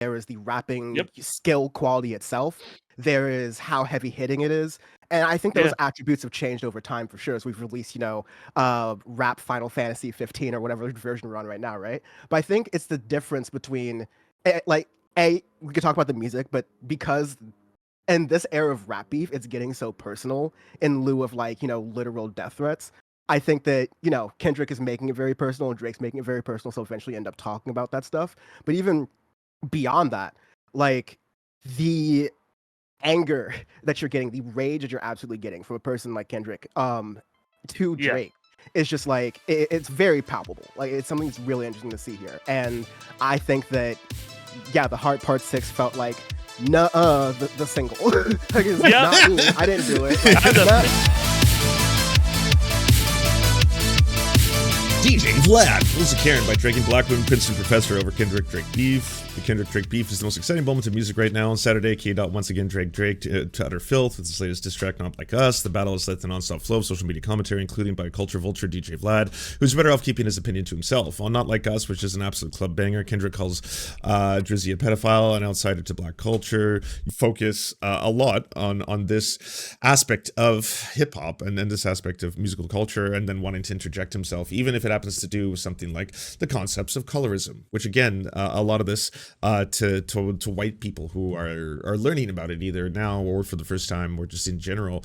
there is the rapping Yep. skill quality itself, there is how heavy hitting it is, and I think those Yeah. attributes have changed over time for sure as we've released, rap Final Fantasy 15 or whatever version we're on right now, right? But I think it's the difference between, like, we could talk about the music, but because in this era of rap beef, it's getting so personal in lieu of like, literal death threats. I think that, Kendrick is making it very personal and Drake's making it very personal, so eventually end up talking about that stuff. But even beyond that, like the anger that you're getting, the rage that you're absolutely getting from a person like Kendrick, to Yeah. Drake is just like it's very palpable. Like it's something that's really interesting to see here. And I think that yeah, the Heart Part 6 felt like the single. Like it's Yeah. not me. I didn't do it. Like, I nah. DJ Vlad pulls a Karen by Drake and Blackwood Princeton professor over Kendrick-Drake beef. The Kendrick-Drake beef is the most exciting moment of music right now. On Saturday, K. Dot once again dragged Drake to utter filth with his latest diss track, Not Like Us. The battle has led to non-stop flow of social media commentary, including by culture vulture DJ Vlad, who's better off keeping his opinion to himself. On Not Like Us, which is an absolute club banger, Kendrick calls Drizzy a pedophile, an outsider to black culture. You focus a lot on this aspect of hip-hop and then this aspect of musical culture, and then wanting to interject himself, even if it happens to do with something like the concepts of colorism, which again, a lot of this to white people who are learning about it either now or for the first time or just in general.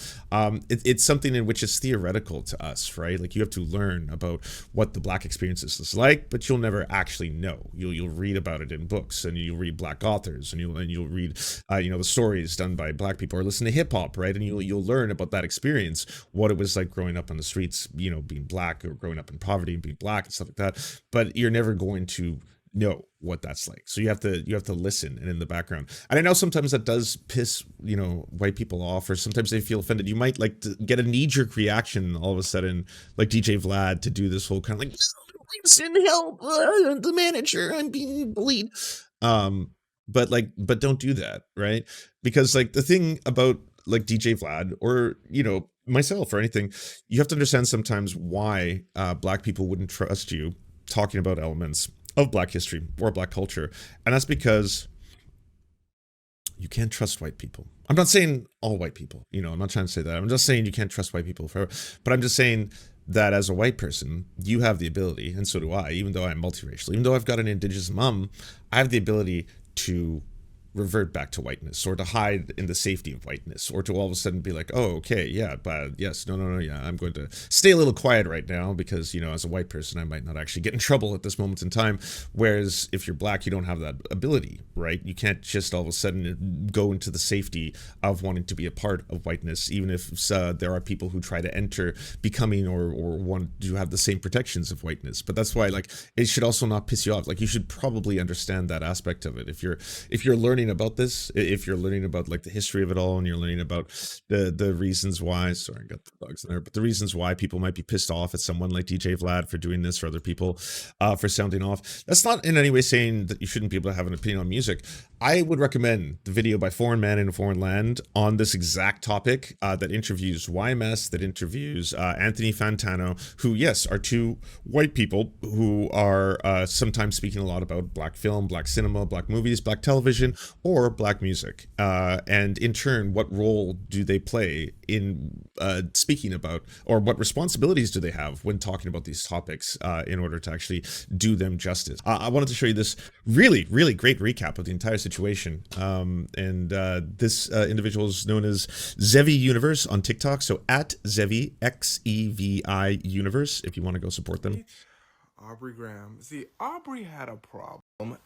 It's something in which it's theoretical to us, right? Like you have to learn about what the black experience is like, but you'll never actually know. You'll read about it in books, and you'll read black authors, and you'll read the stories done by black people, or listen to hip hop, right? And you'll learn about that experience, what it was like growing up on the streets, being black, or growing up in poverty and being black and stuff like that. But you're never going to know what that's like, so you have to listen and in the background. And I know sometimes that does piss white people off, or sometimes they feel offended. You might like to get a knee-jerk reaction all of a sudden, like DJ Vlad, to do this whole kind of like, send help, the manager, I'm being bullied. But don't do that, right? Because like the thing about like DJ Vlad, or myself or anything, you have to understand sometimes why black people wouldn't trust you talking about elements of black history or black culture. And that's because you can't trust white people. I'm not saying all white people, I'm not trying to say that. I'm just saying you can't trust white people forever. But I'm just saying that as a white person, you have the ability, and so do I, even though I'm multiracial, even though I've got an indigenous mom, I have the ability to revert back to whiteness, or to hide in the safety of whiteness, or to all of a sudden be like, oh, okay, yeah, but yes, no, yeah, I'm going to stay a little quiet right now because, as a white person, I might not actually get in trouble at this moment in time. Whereas if you're black, you don't have that ability, right? You can't just all of a sudden go into the safety of wanting to be a part of whiteness, even if there are people who try to enter becoming or want to have the same protections of whiteness. But that's why, like, it should also not piss you off. Like, you should probably understand that aspect of it. If you're learning about this, if you're learning about like the history of it all, and you're learning about the reasons why, sorry, I got the dogs in there, but the reasons why people might be pissed off at someone like DJ Vlad for doing this, or other people for sounding off, that's not in any way saying that you shouldn't be able to have an opinion on music. I would recommend the video by Foreign Man in a Foreign Land on this exact topic, that interviews YMS, that interviews Anthony Fantano, who, yes, are two white people who are sometimes speaking a lot about black film, black cinema, black movies, black television, or black music, and in turn, what role do they play in speaking about, or what responsibilities do they have when talking about these topics, in order to actually do them justice. I wanted to show you this really, really great recap of the entire situation, and this individual is known as Zevi Universe on TikTok, so at Zevi, Xevi Universe, if you want to go support them. Aubrey Graham. See, Aubrey had a problem.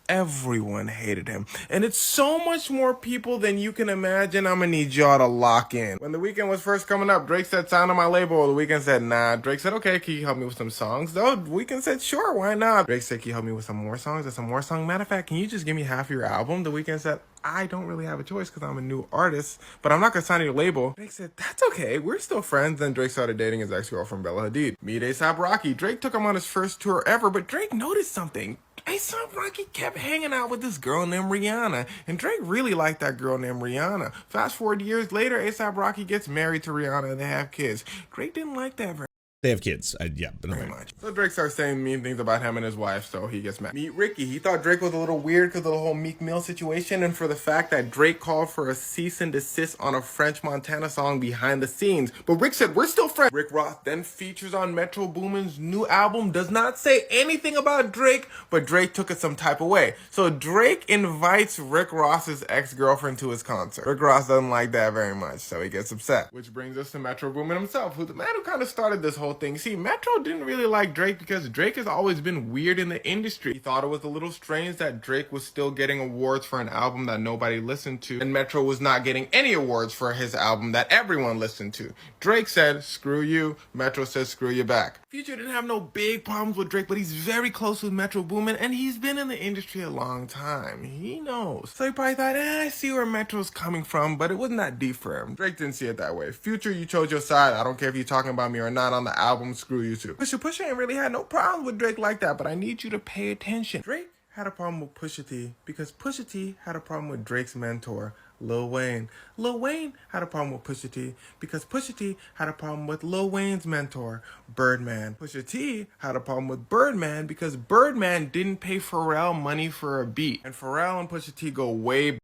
Everyone hated him. And it's so much more people than you can imagine. I'm gonna need y'all to lock in. When The Weeknd was first coming up, Drake said, sign on my label. The Weeknd said, nah. Drake said, okay, can you help me with some songs? Though The Weeknd said, sure, why not? Drake said, can you help me with some more songs and some more songs? Matter of fact, can you just give me half of your album? The Weeknd said, I don't really have a choice because I'm a new artist, but I'm not gonna sign your label. Drake said, that's okay, we're still friends. Then Drake started dating his ex-girlfriend Bella Hadid. Meet A$AP Rocky. Drake took him on his first tour ever, but Drake noticed something. A$AP Rocky kept hanging out with this girl named Rihanna, and Drake really liked that girl named Rihanna. Fast forward years later, A$AP Rocky gets married to Rihanna and they have kids. Drake didn't like that very They have kids. Yeah, but Very much. So Drake starts saying mean things about him and his wife, so he gets mad. Meet Ricky. He thought Drake was a little weird because of the whole Meek Mill situation and for the fact that Drake called for a cease and desist on a French Montana song behind the scenes. But Rick said, we're still friends. Rick Ross then features on Metro Boomin's new album, does not say anything about Drake, but Drake took it some type of way. So Drake invites Rick Ross's ex-girlfriend to his concert. Rick Ross doesn't like that very much, so he gets upset. Which brings us to Metro Boomin himself, who's the man who kind of started this whole thing. See, Metro didn't really like Drake because Drake has always been weird in the industry. He thought it was a little strange that Drake was still getting awards for an album that nobody listened to, and Metro was not getting any awards for his album that everyone listened to. Drake said, screw you. Metro said, screw you back. Future didn't have no big problems with Drake, but he's very close with Metro Boomin, and he's been in the industry a long time. He knows. So he probably thought, I see where Metro's coming from, but it wasn't that deep for him. Drake didn't see it that way. Future, you chose your side. I don't care if you're talking about me or not on the album, screw you too. Pusha ain't really had no problems with Drake like that, but I need you to pay attention. Drake had a problem with Pusha T because Pusha T had a problem with Drake's mentor, Lil Wayne. Lil Wayne had a problem with Pusha T because Pusha T had a problem with Lil Wayne's mentor, Birdman. Pusha T had a problem with Birdman because Birdman didn't pay Pharrell money for a beat. And Pharrell and Pusha T go way back.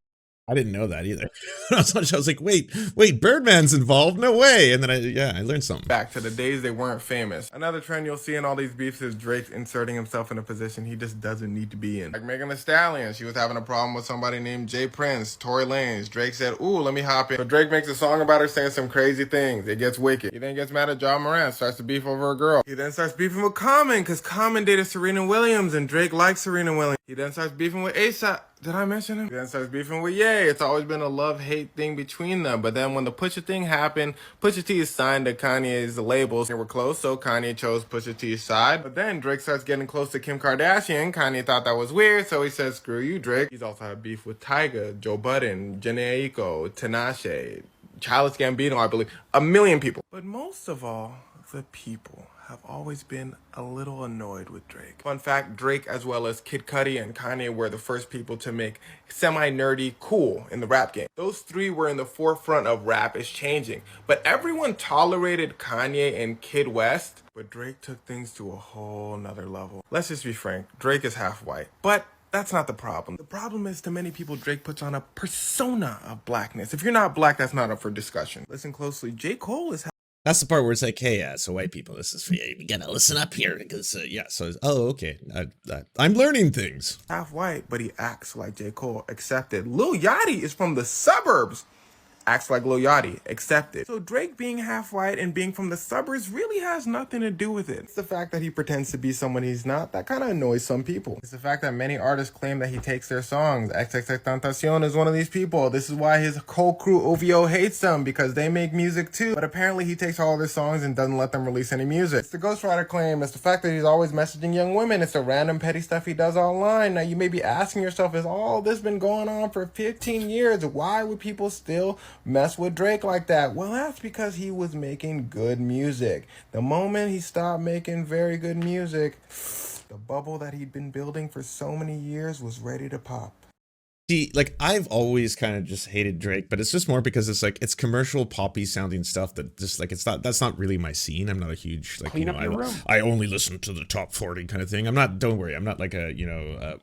I didn't know that either. I was like, wait, Birdman's involved? No way. And then I learned something. Back to the days they weren't famous. Another trend you'll see in all these beefs is Drake inserting himself in a position he just doesn't need to be in. Like Megan Thee Stallion, she was having a problem with somebody named Jay Prince, Tory Lanez. Drake said, ooh, let me hop in. So Drake makes a song about her saying some crazy things. It gets wicked. He then gets mad at John Moran, starts to beef over a girl. He then starts beefing with Common, because Common dated Serena Williams, and Drake likes Serena Williams. He then starts beefing with A$AP. Did I mention him? He then starts beefing with Ye. It's always been a love-hate thing between them. But then when the Pusha thing happened, Pusha T is signed to Kanye's labels. They were close, so Kanye chose Pusha T's side. But then Drake starts getting close to Kim Kardashian. Kanye thought that was weird, so he says, screw you, Drake. He's also had beef with Tyga, Joe Budden, Jhené Aiko, Tinashe, Childish Gambino, I believe. A million people. But most of all, the people have always been a little annoyed with Drake. Fun fact, Drake as well as Kid Cudi and Kanye were the first people to make semi-nerdy cool in the rap game. Those three were in the forefront of rap is changing. But everyone tolerated Kanye and Kid West, but Drake took things to a whole nother level. Let's just be frank, Drake is half white. But that's not the problem. The problem is to many people, Drake puts on a persona of blackness. If you're not black, that's not up for discussion. Listen closely, J. Cole is That's the part where it's like, hey, so white people, this is for you. You gotta listen up here because, okay. I'm learning things. half white, but he acts like J. Cole. Accepted. Lil Yachty is from the suburbs. Acts like Lil Yachty. Accepted. So Drake being half white and being from the suburbs really has nothing to do with it. It's the fact that he pretends to be someone he's not that kind of annoys some people. It's the fact that many artists claim that he takes their songs. XXXTentacion is one of these people. This is why his whole crew OVO hates them, because they make music too. But apparently he takes all their songs and doesn't let them release any music. It's the ghostwriter claim. It's the fact that he's always messaging young women. It's the random petty stuff he does online. Now you may be asking yourself, has all this been going on for 15 years? Why would people still mess with Drake like that? Well, that's because he was making good music. The moment he stopped making very good music, the bubble that he'd been building for so many years was ready to pop. See, like, I've always kind of just hated Drake, but it's just more because it's like, it's commercial poppy sounding stuff that just like, that's not really my scene. I'm not a huge, like, I only listen to the top 40 kind of thing. Don't worry, I'm not like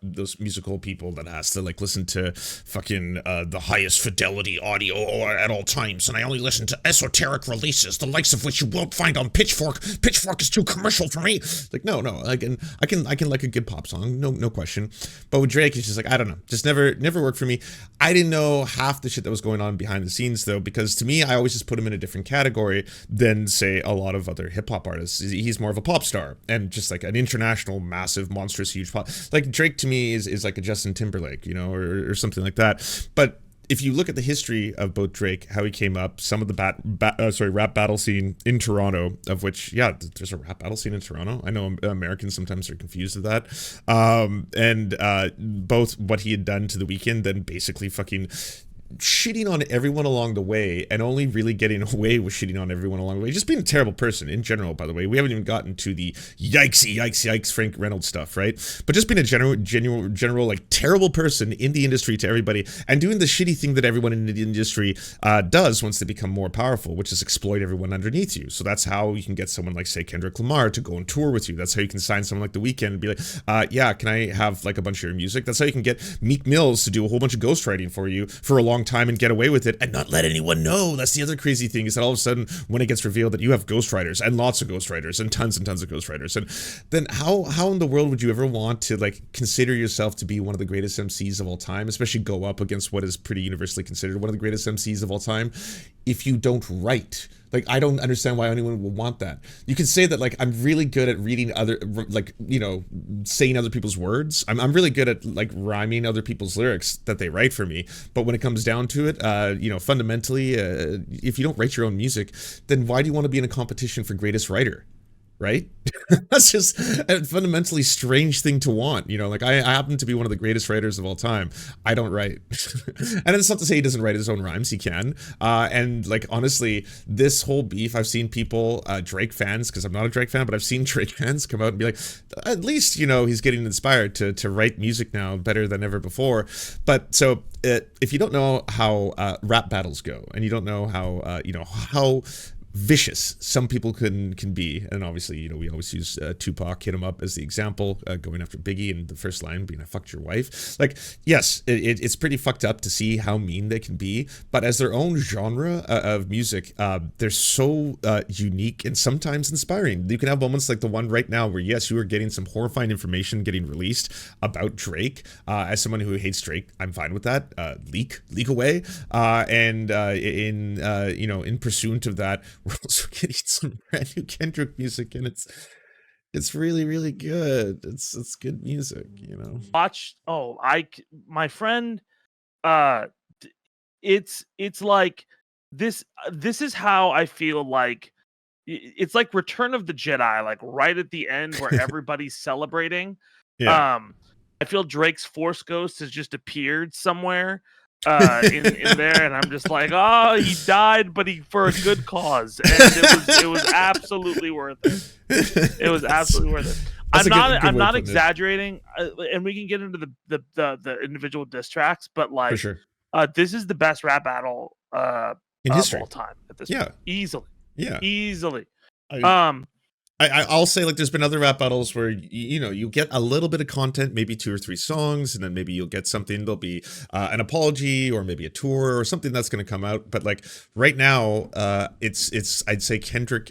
those musical people that has to like listen to fucking the highest fidelity audio at all times. And I only listen to esoteric releases, the likes of which you won't find on Pitchfork. Pitchfork is too commercial for me. Like, no, I can like a good pop song, no question. But with Drake, it's just like, I don't know, just never worked for me. I didn't know half the shit that was going on behind the scenes though, because to me, I always just put him in a different category than say a lot of other hip hop artists. He's more of a pop star and just like an international, massive, monstrous, huge pop. Like Drake to me is like a Justin Timberlake, or something like that. But if you look at the history of both Drake, how he came up, some of the rap battle scene in Toronto, of which, there's a rap battle scene in Toronto. I know Americans sometimes are confused with that. And both what he had done to The Weeknd, then basically fucking shitting on everyone along the way and only really getting away with shitting on everyone along the way. Just being a terrible person in general, by the way. We haven't even gotten to the yikes Frank Reynolds stuff, right? But just being a general like terrible person in the industry to everybody and doing the shitty thing that everyone in the industry does once they become more powerful, which is exploit everyone underneath you. So that's how you can get someone like, say, Kendrick Lamar to go on tour with you. That's how you can sign someone like The Weeknd and be like, yeah, can I have like a bunch of your music? That's how you can get Meek Mills to do a whole bunch of ghostwriting for you for a long time and get away with it and not let anyone know. That's the other crazy thing, is that all of a sudden when it gets revealed that you have ghostwriters and lots of ghostwriters and tons of ghostwriters, and then how in the world would you ever want to like consider yourself to be one of the greatest MCs of all time, especially go up against what is pretty universally considered one of the greatest MCs of all time, if you don't write? Like, I don't understand why anyone would want that. You can say that, like, I'm really good at reading other, like, you know, saying other people's words. I'm really good at, like, rhyming other people's lyrics that they write for me. But when it comes down to it, you know, fundamentally, if you don't write your own music, then why do you want to be in a competition for greatest writer? Right? That's just a fundamentally strange thing to want. You know, like I happen to be one of the greatest writers of all time. I don't write. And it's not to say he doesn't write his own rhymes. He can. And like, honestly, this whole beef, I've seen people, Drake fans, because I'm not a Drake fan, but I've seen Drake fans come out and be like, at least, you know, he's getting inspired to write music now better than ever before. But so if you don't know how rap battles go, and you don't know how, you know, how vicious some people can be, and obviously, you know, we always use Tupac, hit him up as the example, going after Biggie, and the first line being, I fucked your wife. Like, yes, it's pretty fucked up to see how mean they can be, but as their own genre of music, they're so unique and sometimes inspiring. You can have moments like the one right now where, yes, you are getting some horrifying information getting released about Drake. As someone who hates Drake, I'm fine with that. Leak away. And you know, in pursuit of that, we're also getting some brand new Kendrick music, and it's really, really good. It's good music, you know. My friend, it's like this is how I feel. Like it's like Return of the Jedi, like right at the end where everybody's celebrating. Yeah. I feel Drake's Force Ghost has just appeared somewhere in there, and I'm just like, oh, he died, but for a good cause, and it was absolutely worth it. It was absolutely worth it. I'm not exaggerating, and we can get into the individual diss tracks, but like, for sure, this is the best rap battle in history of all time at this point. Easily. I'll say, like, there's been other rap battles where, you know, you get a little bit of content, maybe 2 or 3 songs, and then maybe you'll get something, there'll be an apology or maybe a tour or something that's going to come out. But like right now, it's I'd say Kendrick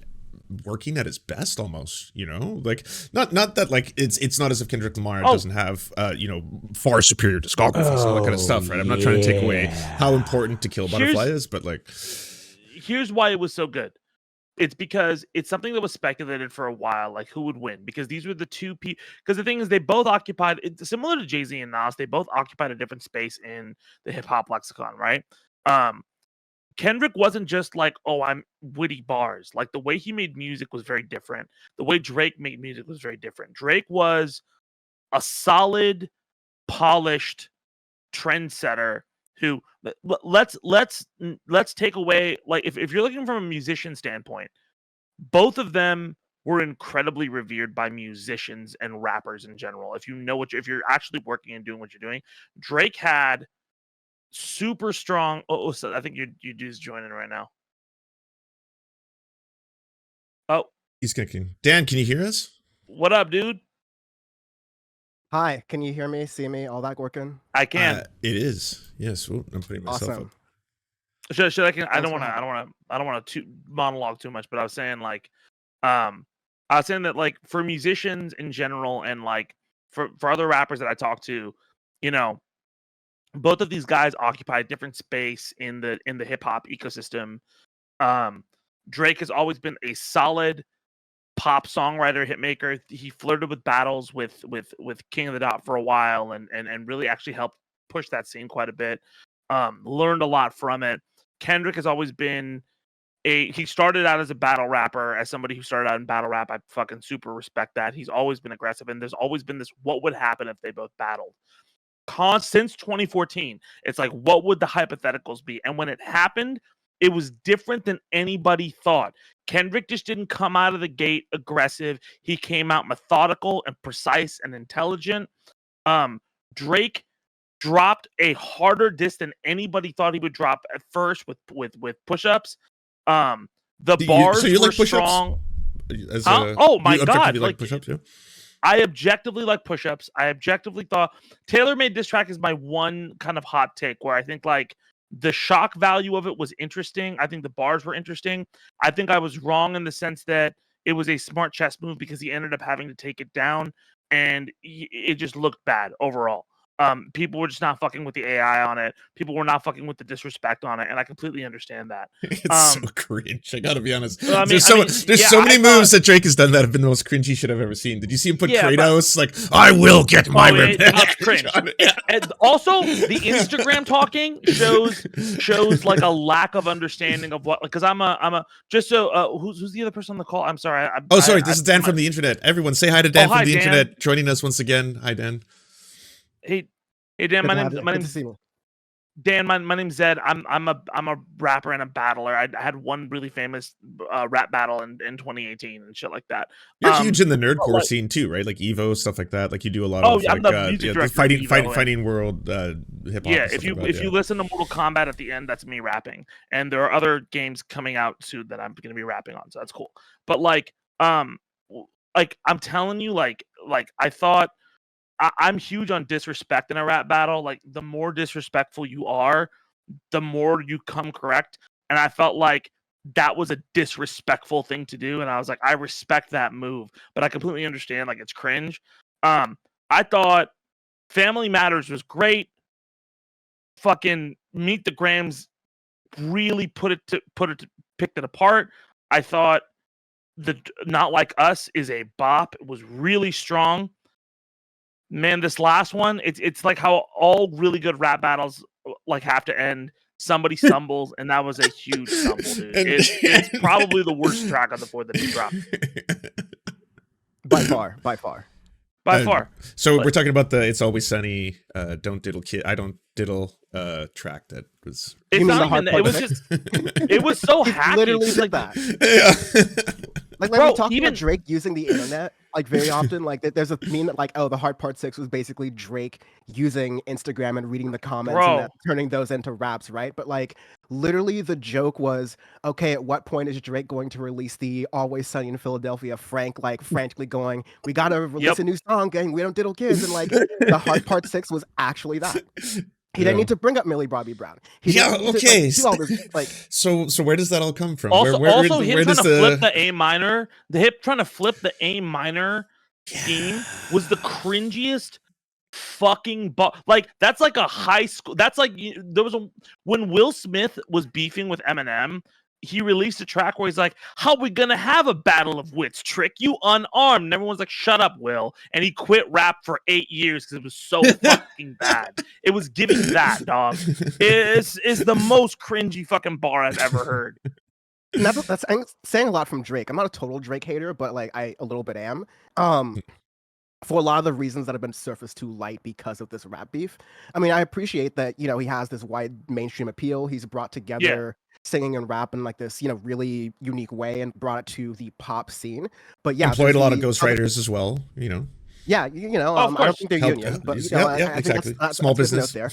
working at his best almost, you know, like not that like it's not as if Kendrick Lamar doesn't have you know, far superior discographies and all that kind of stuff, right? I'm not trying to take away how important To Kill a Butterfly is, but like, here's why it was so good. It's because it's something that was speculated for a while, like who would win, because these were the two people. Because the thing is, they both occupied, it's similar to Jay-Z and Nas, they both occupied a different space in the hip hop lexicon, right? Kendrick wasn't just like, oh, I'm witty bars. Like the way he made music was very different. The way Drake made music was very different. Drake was a solid, polished trendsetter who let's take away, like, if you're looking from a musician standpoint, both of them were incredibly revered by musicians and rappers in general. If you know if you're actually working and doing what you're doing, Drake had super strong. So I think you dude's joining right now. Oh, he's kicking. Dan, can you hear us? What up, dude? Hi, can you hear me, see me, all that working? I can. It is. Yes. Ooh, I'm putting myself up. Should I don't want to monologue too much, but I was saying, like, I was saying that, like, for musicians in general, and like for other rappers that I talk to, you know, both of these guys occupy a different space in the hip hop ecosystem. Drake has always been a solid pop songwriter, hitmaker. He flirted with battles with King of the Dot for a while, and really actually helped push that scene quite a bit. Learned a lot from it. Kendrick has always been he started out as a battle rapper, as somebody who started out in battle rap. I fucking super respect that. He's always been aggressive, and there's always been this, what would happen if they both battled? since 2014. It's like, what would the hypotheticals be? And when it happened, it was different than anybody thought. Kendrick just didn't come out of the gate aggressive. He came out methodical and precise and intelligent. Drake dropped a harder diss than anybody thought he would drop at first with push-ups. The bars were like strong. Oh my god! Like push-ups, yeah. I objectively like push-ups. I objectively thought tailor-made diss track is my one kind of hot take where I think like the shock value of it was interesting. I think the bars were interesting. I think I was wrong in the sense that it was a smart chess move because he ended up having to take it down, and it just looked bad overall. People were just not fucking with the AI on it. People were not fucking with the disrespect on it, and I completely understand that. It's so cringe. I gotta be honest. Well, There's so many moves that Drake has done that have been the most cringy shit I've ever seen. Did you see him put Kratos? Like, I will get my revenge. That's cringe. And also, the Instagram talking shows like a lack of understanding of what. Because I'm a just so who's the other person on the call? I'm sorry. This is Dan from the internet. Everyone, say hi to Dan from the internet. Joining us once again. Hi, Dan. Hey Dan, my name's Dan. My name's Zed. I'm a rapper and a battler. I had one really famous rap battle in 2018 and shit like that. You're huge in the nerdcore scene too, right? Like Evo, stuff like that. Like you do a lot of I'm the music director the fighting world hip hop. Yeah, if you listen to Mortal Kombat at the end, that's me rapping. And there are other games coming out soon that I'm gonna be rapping on, so that's cool. But like I'm telling you, like I thought. I'm huge on disrespect in a rap battle. Like, the more disrespectful you are, the more you come correct. And I felt like that was a disrespectful thing to do. And I was like, I respect that move, but I completely understand, like, it's cringe. I thought Family Matters was great. Fucking Meet the Grams really picked it apart. I thought the Not Like Us is a bop. It was really strong. Man, this last one, it's like how all really good rap battles like have to end. Somebody stumbles, and that was a huge stumble, dude. It's probably the worst track on the board that he dropped. By far. So we're talking about the "It's Always Sunny," "Don't Diddle Kid," "I Don't Diddle" track that was. It's not even that. It was just. It was so hacky. Literally just like that. Yeah. Like when we talk about Drake using the internet, like very often, like there's a meme that like, oh, the Hard Part 6 was basically Drake using Instagram and reading the comments and turning those into raps, right? But like literally the joke was, okay, at what point is Drake going to release the Always Sunny in Philadelphia? Frank like frantically going, we gotta release a new song, gang. We don't diddle kids. And like the Hard Part 6 was actually that. He didn't need to bring up Millie Bobby Brown. Okay. Do all this, like, so where does that all come from? Also, where him trying to flip the A minor, trying to flip the A minor scheme was the cringiest fucking like that's like a high school. That's like when Will Smith was beefing with Eminem. He released a track where he's like, how we gonna have a battle of wits, Trick? You unarmed. And everyone's like, shut up, Will. And he quit rap for 8 years because it was so fucking bad. It was giving that, dog. It's the most cringy fucking bar I've ever heard. And that's saying a lot from Drake. I'm not a total Drake hater, but like I a little bit am. For a lot of the reasons that have been surfaced too light because of this rap beef. I mean, I appreciate that, he has this wide mainstream appeal. He's brought together singing and rap in like this, really unique way and brought it to the pop scene. But yeah, employed a lot of ghostwriters as well, Yeah, I don't think they're union, but I exactly. think that's small business there.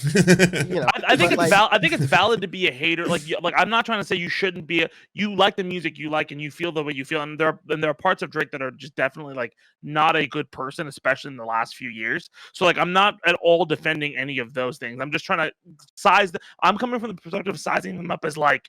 I think it's valid to be a hater. Like I'm not trying to say you shouldn't be. You like the music you like and you feel the way you feel, and there are parts of Drake that are just definitely like not a good person, especially in the last few years. So like I'm not at all defending any of those things. I'm just trying to I'm coming from the perspective of sizing them up as like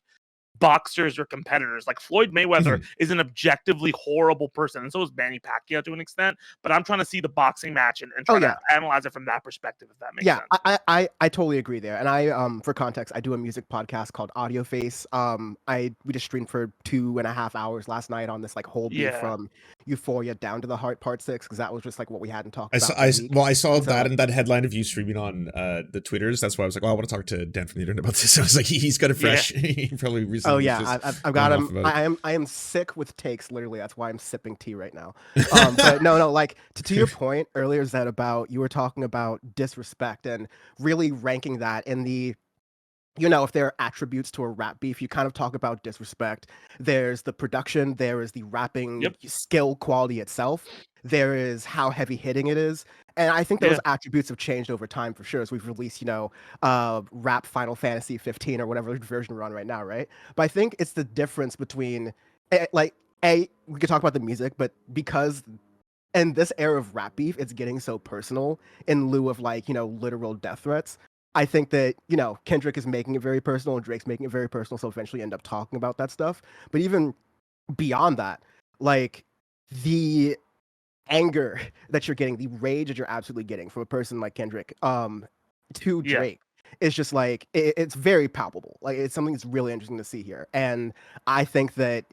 boxers or competitors. Like Floyd Mayweather is an objectively horrible person, and so is Manny Pacquiao to an extent. But I'm trying to see the boxing match and try to analyze it from that perspective, if that makes sense. I totally agree there. And I for context, I do a music podcast called Audio Face. We just streamed for 2.5 hours last night on this like whole beat from Euphoria down to the Heart Part 6, because that was just like what we hadn't talked about. I saw that and that headline of you streaming on the Twitters. That's why I was like, I want to talk to Dan from the internet about this. I was like, he's got it fresh. He probably reason. Oh was yeah, just I've got going off him. about it. I am sick with takes. Literally, that's why I'm sipping tea right now. But no, like to your point earlier, is that about you were talking about disrespect and really ranking that in the if there are attributes to a rap beef, you kind of talk about disrespect. There's the production, there is the rapping Yep. skill quality itself, there is how heavy hitting it is. And I think Yeah. those attributes have changed over time for sure as we've released, rap Final Fantasy 15 or whatever version we're on right now, right? But I think it's the difference between we could talk about the music, but because in this era of rap beef, it's getting so personal in lieu of literal death threats. I think that, Kendrick is making it very personal and Drake's making it very personal, so eventually end up talking about that stuff. But even beyond that, like the anger that you're getting, the rage that you're absolutely getting from a person like Kendrick, to Yeah. Drake is just like it's very palpable. Like it's something that's really interesting to see here. And I think that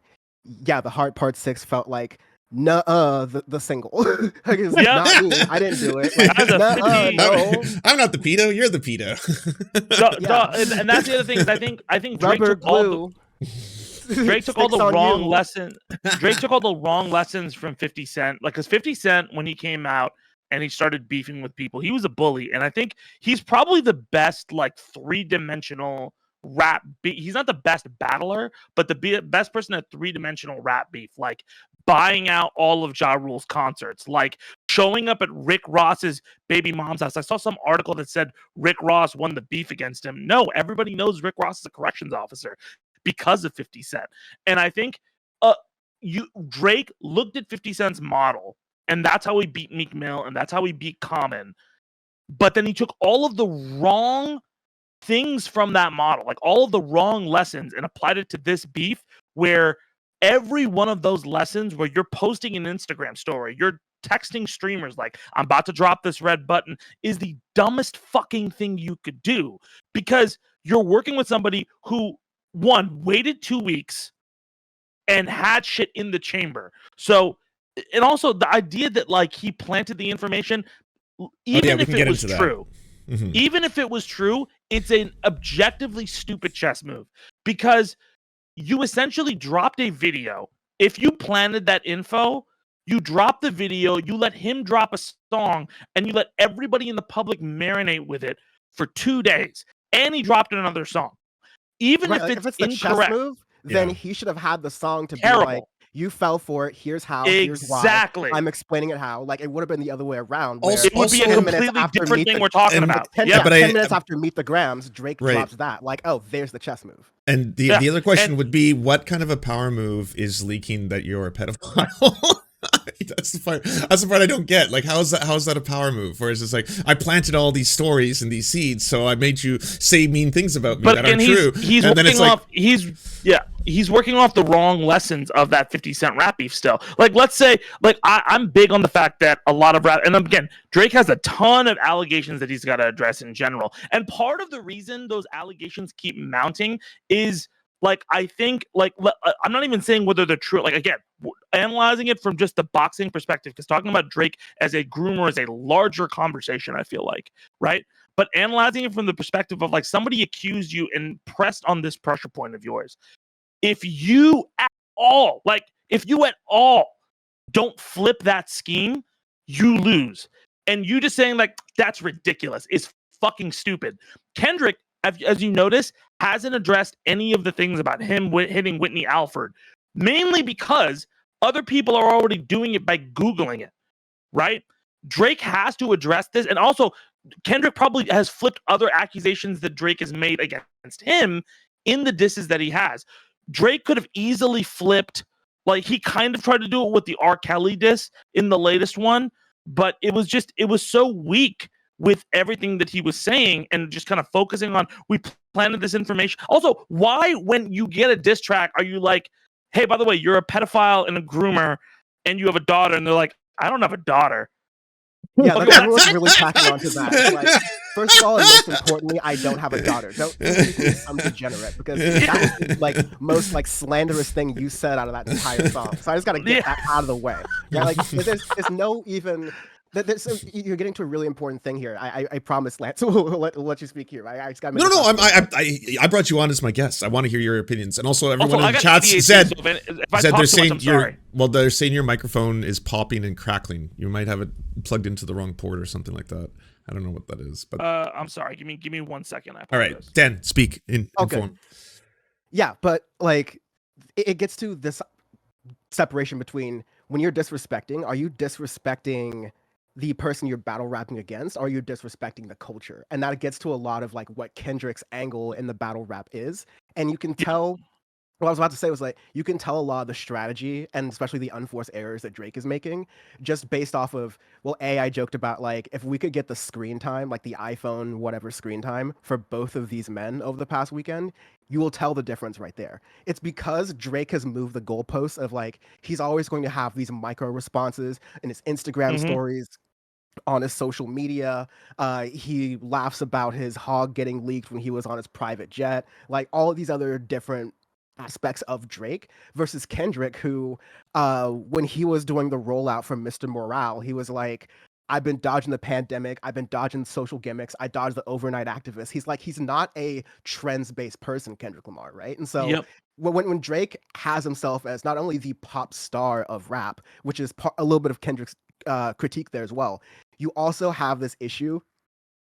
the Heart Part 6 felt like the single. Like, it's Yeah. not me. I didn't do it. Like, As a 50 no. I'm not the pedo. You're the pedo. And that's the other thing is I think Drake Rubber took all the glue. Drake took all Sticks the on wrong you. lesson. Drake took all the wrong lessons from 50 Cent. Like, because 50 Cent, when he came out and he started beefing with people, he was a bully. And I think he's probably the best, like, three-dimensional rap beef. He's not the best battler, but the best person at three-dimensional rap beef. Like, buying out all of Ja Rule's concerts. Like, showing up at Rick Ross's baby mom's house. I saw some article that said Rick Ross won the beef against him. No, everybody knows Rick Ross is a corrections officer because of 50 Cent. And I think Drake looked at 50 Cent's model, and that's how he beat Meek Mill, and that's how he beat Common. But then he took all of the wrong things from that model, like all of the wrong lessons, and applied it to this beef, where every one of those lessons where you're posting an Instagram story, you're texting streamers like, I'm about to drop this red button, is the dumbest fucking thing you could do, because you're working with somebody who, one, waited 2 weeks and had shit in the chamber. So, and also the idea that like he planted the information, even if it was true, even if it was true, it's an objectively stupid chess move, because you essentially dropped a video. If you planted that info, you drop the video, you let him drop a song, and you let everybody in the public marinate with it for 2 days. And he dropped another song. Even Right, if like, it's the incorrect, chess move, then he should have had the song to Terrible. be like, you fell for it, here's how, here's exactly. why. I'm explaining it how. Like, it would have been the other way around. Where Also- It would be a 10 minutes completely after different Meet thing the- we're talking about. 10, Yeah, but 10 minutes after Meet the Grams, Drake Right. drops that. Like, oh, there's the chess move. And the other question would be, what kind of a power move is leaking that you're a pedophile? That's the part I don't get. Like, how's that a power move? Whereas it's like, I planted all these stories and these seeds, so I made you say mean things about me that aren't true. He's and then working it's like, off he's working off the wrong lessons of that 50 Cent rap beef still. Like, let's say, like, I'm big on the fact that a lot of rap, and again, Drake has a ton of allegations that he's got to address in general. And part of the reason those allegations keep mounting is, like, I think, like, I'm not even saying whether they're true. Like, again, analyzing it from just the boxing perspective, because talking about Drake as a groomer is a larger conversation, I feel like, right? But analyzing it from the perspective of, like, somebody accused you and pressed on this pressure point of yours. If you at all don't flip that scheme, you lose. And you just saying, like, that's ridiculous is fucking stupid. Kendrick, as you notice, hasn't addressed any of the things about him hitting Whitney Alford, mainly because other people are already doing it by Googling it, right? Drake has to address this. And also, Kendrick probably has flipped other accusations that Drake has made against him in the disses that he has. Drake could have easily flipped, like, he kind of tried to do it with the R. Kelly diss in the latest one, but it was so weak with everything that he was saying and just kind of focusing on, we planted this information. Also, why, when you get a diss track, are you like, hey, by the way, you're a pedophile and a groomer and you have a daughter? And they're like, I don't have a daughter. Yeah, like, everyone's really packing onto that. Like, first of all, and most importantly, I don't have a daughter. Don't think me some degenerate, because that was the, like, most, like, slanderous thing you said out of that entire song. So I just gotta get that out of the way. Yeah, like, there's no even So you're getting to a really important thing here. I promise, Lance. We'll let you speak here. I just got to make No, this last I brought you on as my guest. I want to hear your opinions, and also everyone Also, in the chat ADHD, said so if I they're talk too saying much, I'm sorry. they're saying your microphone is popping and crackling. You might have it plugged into the wrong port or something like that. I don't know what that is, but I'm sorry. Give me 1 second. I all right, apologize. Dan, speak Okay. inform. Yeah, but like it gets to this separation between when you're disrespecting, are you disrespecting the person you're battle rapping against, or are you disrespecting the culture? And that gets to a lot of like what Kendrick's angle in the battle rap is. And you can tell what I was about to say was like you can tell a lot of the strategy and especially the unforced errors that Drake is making just based off of, well, I joked about like if we could get the screen time, like the iPhone whatever screen time for both of these men over the past weekend, you will tell the difference right there. It's because Drake has moved the goalposts of like he's always going to have these micro responses in his Instagram stories, on his social media. He laughs about his hog getting leaked when he was on his private jet, like all of these other different aspects of Drake versus Kendrick, who, when he was doing the rollout from Mr. Morale, he was like, I've been dodging the pandemic. I've been dodging social gimmicks. I dodged the overnight activist. He's like, he's not a trends-based person, Kendrick Lamar, right? And so Yep. when Drake has himself as not only the pop star of rap, which is a little bit of Kendrick's critique there as well, you also have this issue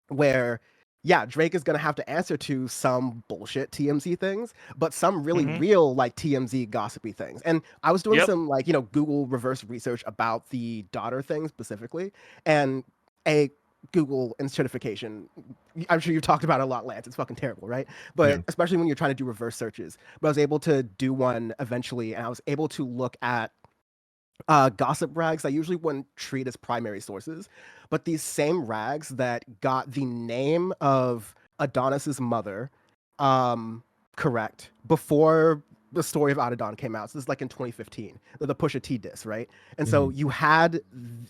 where, yeah, Drake is going to have to answer to some bullshit TMZ things, but some really real like TMZ gossipy things. And I was doing some like, Google reverse research about the daughter thing specifically, and a Google certification. I'm sure you've talked about it a lot, Lance. It's fucking terrible, right? But Yeah. especially when you're trying to do reverse searches. But I was able to do one eventually, and I was able to look at gossip rags I usually wouldn't treat as primary sources, but these same rags that got the name of Adonis's mother correct before the story of Adidon came out. So this is like in 2015, the Pusha T diss, right? And so you had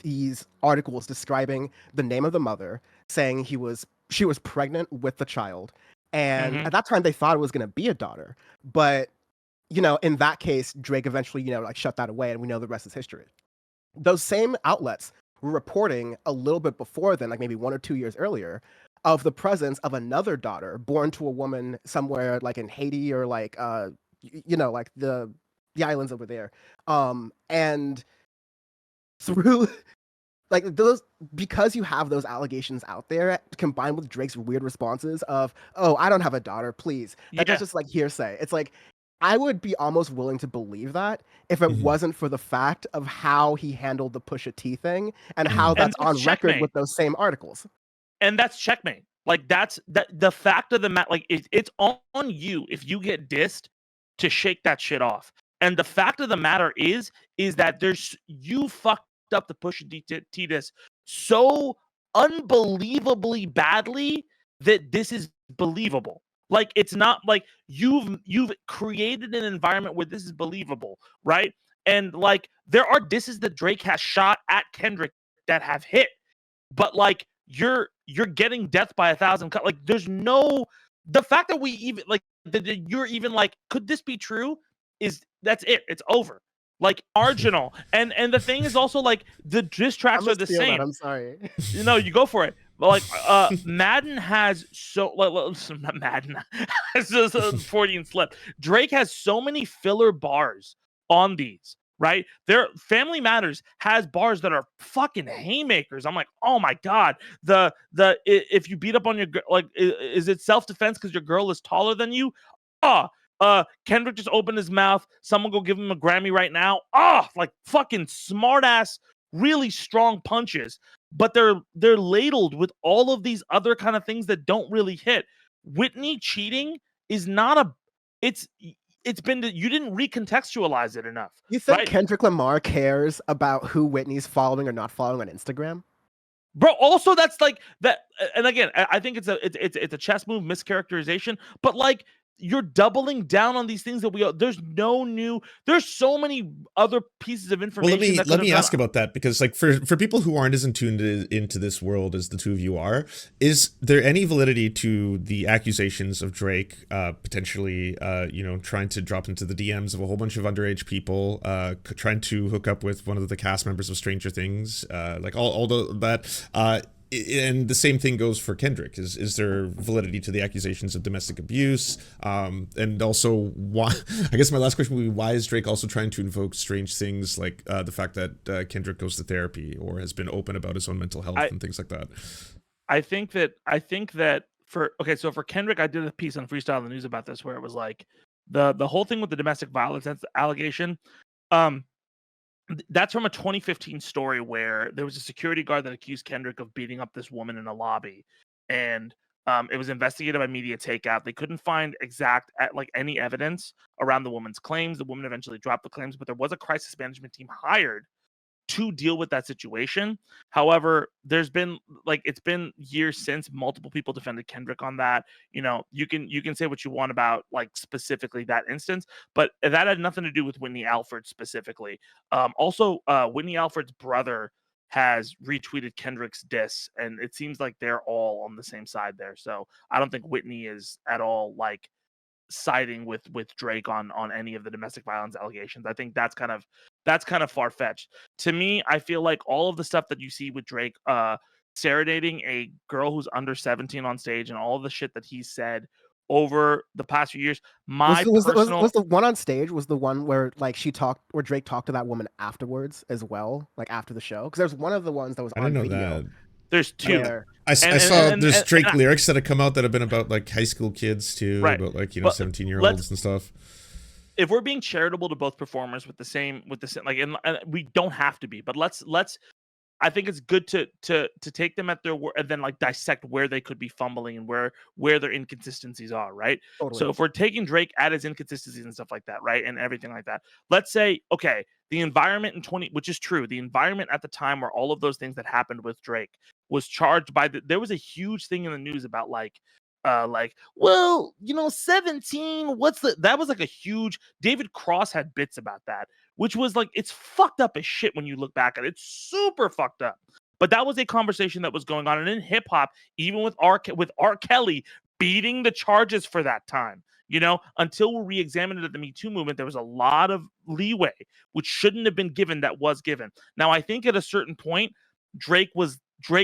these articles describing the name of the mother, saying she was pregnant with the child, and at that time they thought it was going to be a daughter, but in that case, Drake eventually, like shut that away, and we know the rest is history. Those same outlets were reporting a little bit before then, like maybe 1 or 2 years earlier, of the presence of another daughter born to a woman somewhere like in Haiti or like, like the islands over there. And through like those, because you have those allegations out there combined with Drake's weird responses of, oh, I don't have a daughter, please. That's just like hearsay. It's like, I would be almost willing to believe that if it wasn't for the fact of how he handled the Pusha T thing and how that's on record with those same articles. And that's checkmate. Like that the fact of the matter, like it's on you if you get dissed to shake that shit off. And the fact of the matter is that you fucked up the Pusha T diss so unbelievably badly that this is believable. Like it's not like you've created an environment where this is believable, right? And like there are disses that Drake has shot at Kendrick that have hit, but like you're getting death by 1,000 cut. Like there's no, the fact that we even like that you're even like, could this be true? That's it. It's over. Like marginal. And the thing is also like the diss tracks are the same. I'm sorry. You go for it. But like Madden has so not Madden. It's just a Freudian slip. Drake has so many filler bars on these, right? Their Family Matters has bars that are fucking haymakers. I'm like, oh my god. The if you beat up on your like, is it self-defense because your girl is taller than you? Kendrick just opened his mouth. Someone go give him a Grammy right now. Like fucking smart ass, really strong punches. But they're ladled with all of these other kind of things that don't really hit. Whitney cheating is not a. It's been, you didn't recontextualize it enough. You think right? Kendrick Lamar cares about who Whitney's following or not following on Instagram? Bro, also that's like that, and again, I think it's a chess move, mischaracterization. But like, you're doubling down on these things that there's so many other pieces of information. Well, let me ask about that, because like for people who aren't as in tuned into this world as the two of you are, is there any validity to the accusations of Drake potentially trying to drop into the DMs of a whole bunch of underage people, trying to hook up with one of the cast members of Stranger Things, like all that and the same thing goes for Kendrick. Is there validity to the accusations of domestic abuse? And also, why? I guess my last question would be, why is Drake also trying to invoke strange things like the fact that Kendrick goes to therapy or has been open about his own mental health and things like that? I think that for Kendrick, I did a piece on Freestyle in the News about this, where it was like the whole thing with the domestic violence allegation. That's from a 2015 story where there was a security guard that accused Kendrick of beating up this woman in a lobby, and it was investigated by Media Takeout. They couldn't find any evidence around the woman's claims. The woman eventually dropped the claims, but there was a crisis management team hired to deal with that situation. However, there's been it's been years since multiple people defended Kendrick on that. You can say what you want about specifically that instance, but that had nothing to do with Whitney Alford specifically. Also, Whitney Alford's brother has retweeted Kendrick's diss, and it seems like they're all on the same side there. So I don't think Whitney is at all siding with Drake on any of the domestic violence allegations. I think that's kind of far-fetched. To me, I feel like all of the stuff that you see with Drake serenading a girl who's under 17 on stage, and all of the shit that he said over the past few years, was the one on stage was the one where Drake talked to that woman afterwards as well, after the show? Because there's one of the ones that was on video. That. There's two. I saw there's Drake lyrics that have come out that have been about high school kids too, right. About 17-year-olds and stuff. If we're being charitable to both performers with the same and we don't have to be, but let's I think it's good to take them at their word and then dissect where they could be fumbling and where their inconsistencies are, right? Totally. So if we're taking Drake at his inconsistencies and stuff like that, right, and everything like that, let's say, okay, the environment which is true, the environment at the time where all of those things that happened with Drake was charged by there was a huge thing in the news about 17, that was a huge, David Cross had bits about that, which was it's fucked up as shit when you look back at it. It's super fucked up. But that was a conversation that was going on. And in hip hop, even with R. Kelly beating the charges for that time, until we re-examined it at the Me Too movement, there was a lot of leeway, which shouldn't have been given, that was given. Now, I think at a certain point, Drake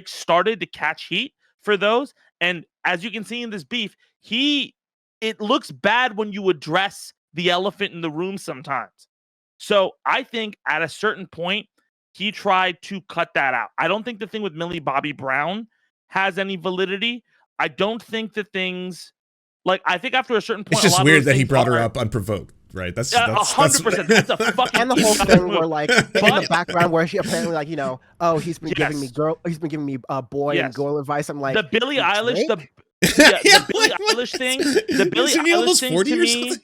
started to catch heat for those. And as you can see in this beef, it looks bad when you address the elephant in the room sometimes. So I think at a certain point, he tried to cut that out. I don't think the thing with Millie Bobby Brown has any validity. I don't think the things I think after a certain point, it's just weird that he brought her up unprovoked, right? That's 100%. That's a fucking and the whole thing where in the background where she apparently he's been giving me boy and girl advice. I'm like, the Billie Eilish, the Billie Eilish thing, the Billie Eilish thing to me.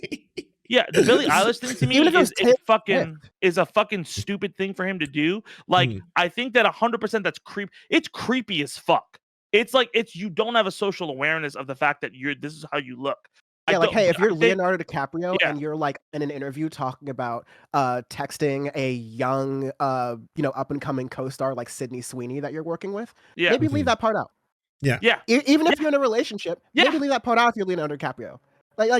Yeah, the Billie Eilish thing to me is a fucking stupid thing for him to do. I think that 100% that's creep. It's creepy as fuck. It's you don't have a social awareness of the fact that this is how you look. Yeah, hey, if you're Leonardo DiCaprio and you're in an interview talking about texting a young up and coming co-star like Sydney Sweeney that you're working with, maybe leave that part out. Yeah. Even if you're in a relationship, maybe leave that part out if you're Leonardo DiCaprio.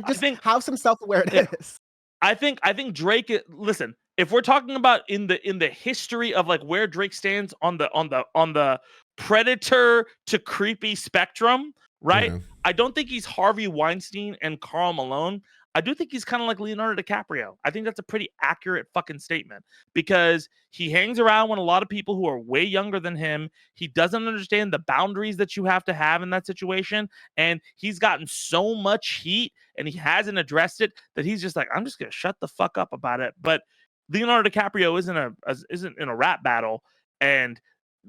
Just have some self-awareness. I think Drake. Listen, if we're talking about in the history of where Drake stands on the predator to creepy spectrum, right? Yeah. I don't think he's Harvey Weinstein and Karl Malone. I do think he's kind of like Leonardo DiCaprio. I think that's a pretty accurate fucking statement, because he hangs around with a lot of people who are way younger than him. He doesn't understand the boundaries that you have to have in that situation. And he's gotten so much heat and he hasn't addressed it that he's just I'm just going to shut the fuck up about it. But Leonardo DiCaprio isn't in a rap battle. And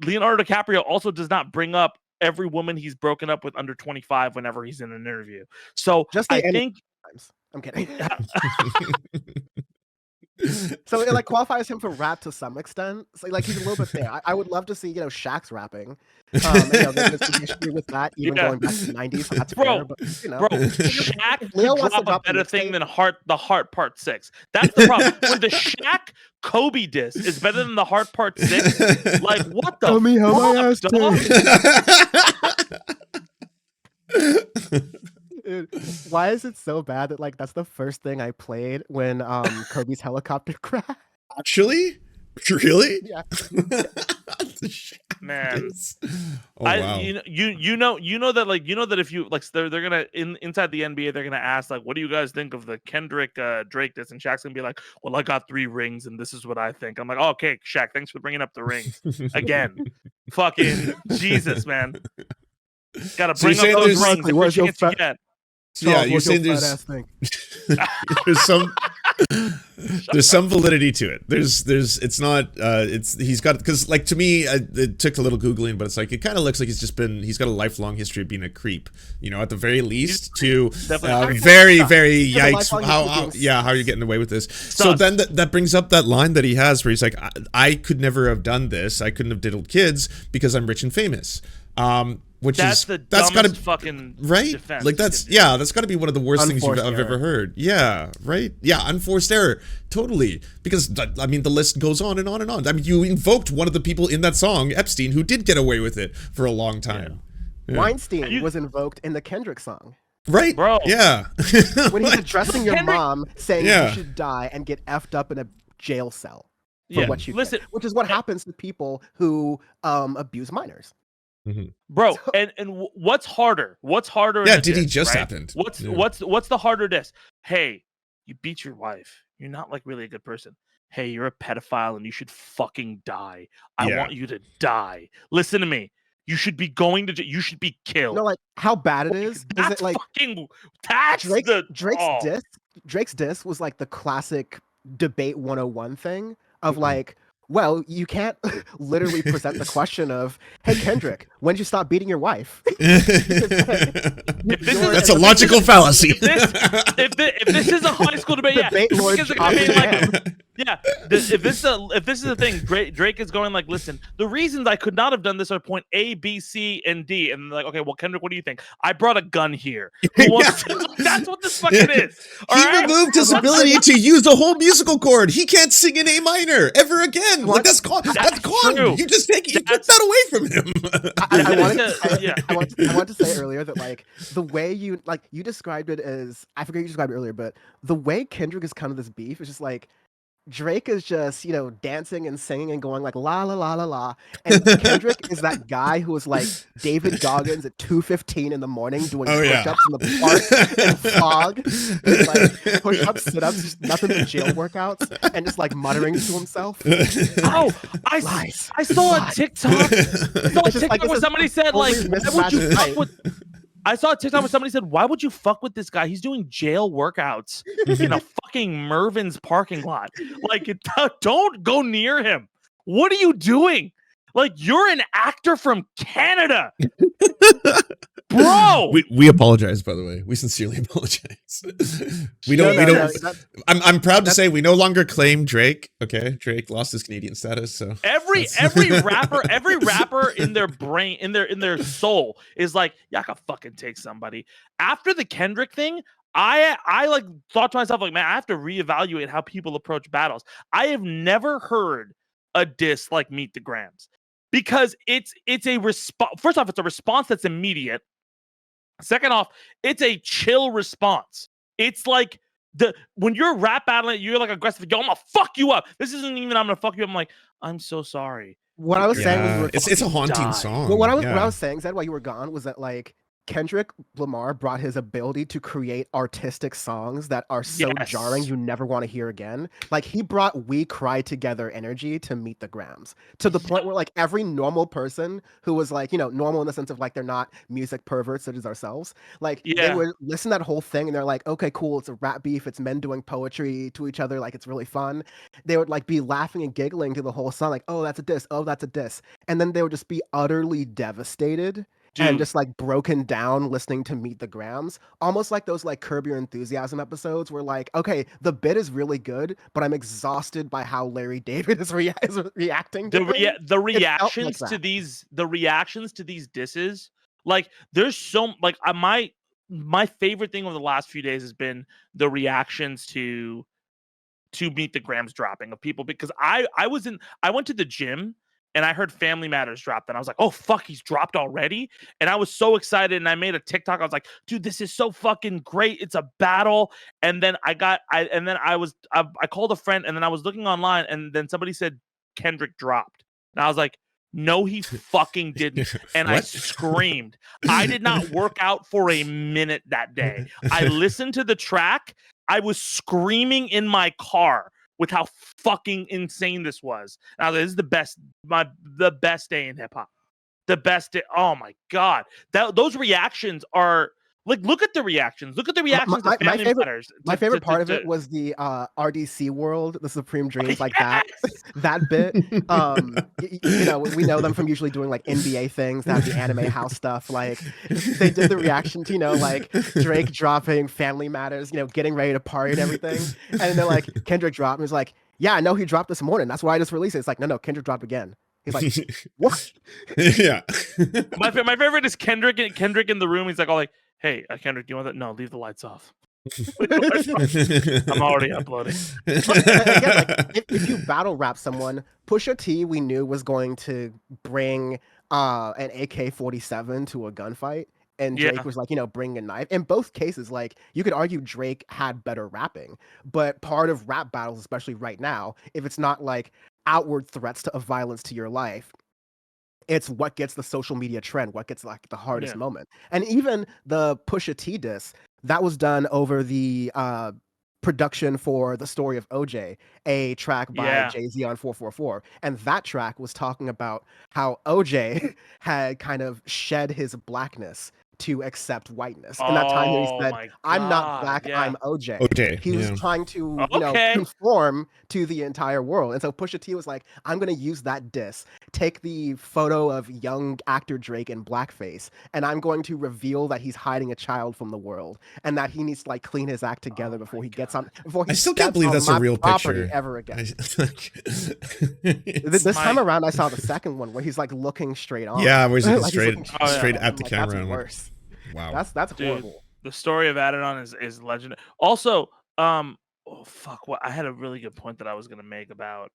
Leonardo DiCaprio also does not bring up every woman he's broken up with under 25 whenever he's in an interview. So I think... I'm kidding. So it like qualifies him for rap to some extent. So like he's a little bit there. I would love to see Shaq's rapping. And, there's some history with that, even Yeah. going back to the '90s. So that's fair. Bro, But bro, Shaq if Leo could wants to drop a drop a better thing mixtape- than the Heart Part 6. That's the problem. When the Shaq Kobe diss is better than the Heart Part 6, like what the Tell me how my ass fuck, dog? Dude, why is it so bad that like that's the first thing I played when Kobe's helicopter crashed? Actually? Really? Yeah. Man. Oh wow. You know that if you like they're gonna inside the NBA they're gonna ask like, what do you guys think of the Kendrick Drake this, and Shaq's gonna be like, well, I got 3 rings and this is what I think. I'm like, oh, okay, Shaq, thanks for bringing up the rings again. Fucking Jesus, man. Gotta So you're bring up saying those there's- rings every where's your chance you fat- get. So, yeah, you're saying there's some validity to it. It's not he's got, because like to me it took a little googling, but it's like it kind of looks like he's got a lifelong history of being a creep, at the very least, to very yikes, how are you getting away with this? So then that brings up that line that he has where he's like, I could never have done this, I couldn't have diddled kids because I'm rich and famous. That's gotta fucking right defense. Like that's got to be one of the worst things I've ever heard. Yeah, right. Yeah, unforced error, totally. Because I mean the list goes on and on and on. I mean you invoked one of the people in that song, Epstein, who did get away with it for a long time. Yeah. Weinstein was invoked in the Kendrick song. Right, bro. Yeah. When he's addressing your Kendrick- mom, saying Yeah. you should die and get effed up in a jail cell for what you Listen, did, which is what happens to people who abuse minors. bro, and what's harder? What's harder? Yeah, in a did he diss, just right? happened? What's Yeah. what's the harder diss? Hey, you beat your wife. You're not like really a good person. Hey, you're a pedophile and you should fucking die. I Yeah. want you to die. Listen to me. You should be going to. You should be killed. Like how bad it is. That's it like fucking. That's Drake's diss was like the classic debate 101 thing of like, well, you can't literally present the question of, hey Kendrick, when did you stop beating your wife? That's a logical fallacy. If this is a high school debate, Debate Lord if this is a thing, Drake is going like, listen, the reasons I could not have done this are point A, B, C, and D, and they're like, okay, well, Kendrick, what do you think? I brought a gun here. Who wants to, that's what this fucking is. All He right? removed his ability to use a whole musical chord. He can't sing in A minor ever again. Like that's gone. That's gone. true. You just take that away from him. I wanted to say earlier that like the way you described it as, I forget you described it earlier, but the way Kendrick is kind of this beef is just like Drake is just, dancing and singing and going like la la la la la, and Kendrick is that guy who was like David Goggins at 2:15 in the morning doing push-ups in the park in fog, like push-ups, sit-ups, just nothing but jail workouts, and just like muttering to himself. Oh, I saw a TikTok. Where somebody said like, why would you fuck with? I saw a TikTok where somebody said, why would you fuck with this guy? He's doing jail workouts in a fucking Mervin's parking lot. Like, don't go near him. What are you doing? Like, you're an actor from Canada. Bro. We apologize, by the way. We sincerely apologize. We don't. I'm proud to say we no longer claim Drake. Okay, Drake lost his Canadian status. So every rapper in their brain, in their soul, is like, yeah, I can fucking take somebody. After the Kendrick thing, I like thought to myself like, man, I have to reevaluate how people approach battles. I have never heard a diss like Meet the Grams because it's a response. First off, it's a response that's immediate. Second off, it's a chill response. It's like when you're rap battling, you're like aggressive. Yo, I'm gonna fuck you up. This isn't even I'm gonna fuck you up. I'm like, I'm so sorry. What I was saying was it's a haunting song. Well, what I was saying, Zed, while you were gone, was that like Kendrick Lamar brought his ability to create artistic songs that are so jarring you never want to hear again. Like he brought "We Cry Together" energy to Meet the Grams, to the point where like every normal person who was like, normal in the sense of like they're not music perverts such as ourselves, like they would listen to that whole thing and they're like, okay, cool, it's a rap beef, it's men doing poetry to each other, like it's really fun. They would like be laughing and giggling to the whole song, like, oh, that's a diss, oh, that's a diss, and then they would just be utterly devastated and Dude. just like broken down listening to Meet the Grams, almost like those like Curb Your Enthusiasm episodes where like, okay, the bit is really good, but I'm exhausted by how Larry David is reacting to things. The It felt like reactions to that. these disses, like there's so like my favorite thing over the last few days has been the reactions to Meet the Grams dropping of people, because I went to the gym and I heard Family Matters dropped and I was like, oh fuck, he's dropped already. And I was so excited and I made a TikTok. I was like, dude, this is so fucking great. It's a battle. And then I called a friend and then I was looking online and then somebody said Kendrick dropped. And I was like, no, he fucking didn't. And I What? screamed. I did not work out for a minute that day. I listened to the track. I was screaming in my car with how fucking insane this was. And I was like, this is the best day in hip hop. The best day. Oh my god. Those reactions are like, look at the reactions. Look at the reactions to Family Matters. My favorite part of it was the RDC World, the Supreme Dreams, like that bit. You know, we know them from usually doing like NBA things, that the anime house stuff. Like they did the reaction to, you know, like Drake dropping Family Matters, you know, getting ready to party and everything. And then they're like, Kendrick dropped, and he's like, yeah, I know he dropped this morning. That's why I just released it. It's like, no, Kendrick dropped again. He's like, what? Yeah. my favorite is Kendrick in the room. He's like, all like, hey, Kendrick, do you want that? No, leave the lights off. I'm already uploading. Again, like, if you battle rap someone, Pusha T, we knew was going to bring an AK-47 to a gunfight, and Drake was like, you know, bring a knife. In both cases, like, you could argue Drake had better rapping, but part of rap battles, especially right now, if it's not like outward threats of violence to your life, it's what gets the social media trend, what gets like the hardest moment. And even the Pusha T diss, that was done over the production for The Story of OJ, a track by Jay-Z on 444. And that track was talking about how OJ had kind of shed his blackness to accept whiteness. In that time that he said, I'm not black, I'm OJ. He was trying to, you know, conform to the entire world. And so Pusha T was like, I'm going to use that diss, take the photo of young actor Drake in blackface, and I'm going to reveal that he's hiding a child from the world and that he needs to like clean his act together before he gets on, before he I still can't believe that's a real picture ever again. This time around, I saw the second one where he's like looking straight on. Yeah, where he's looking like, straight at the like, camera. That's worse. Wow, that's horrible. Dude, the story of Adidon is legendary. Also, oh fuck, what I had a really good point that I was gonna make about.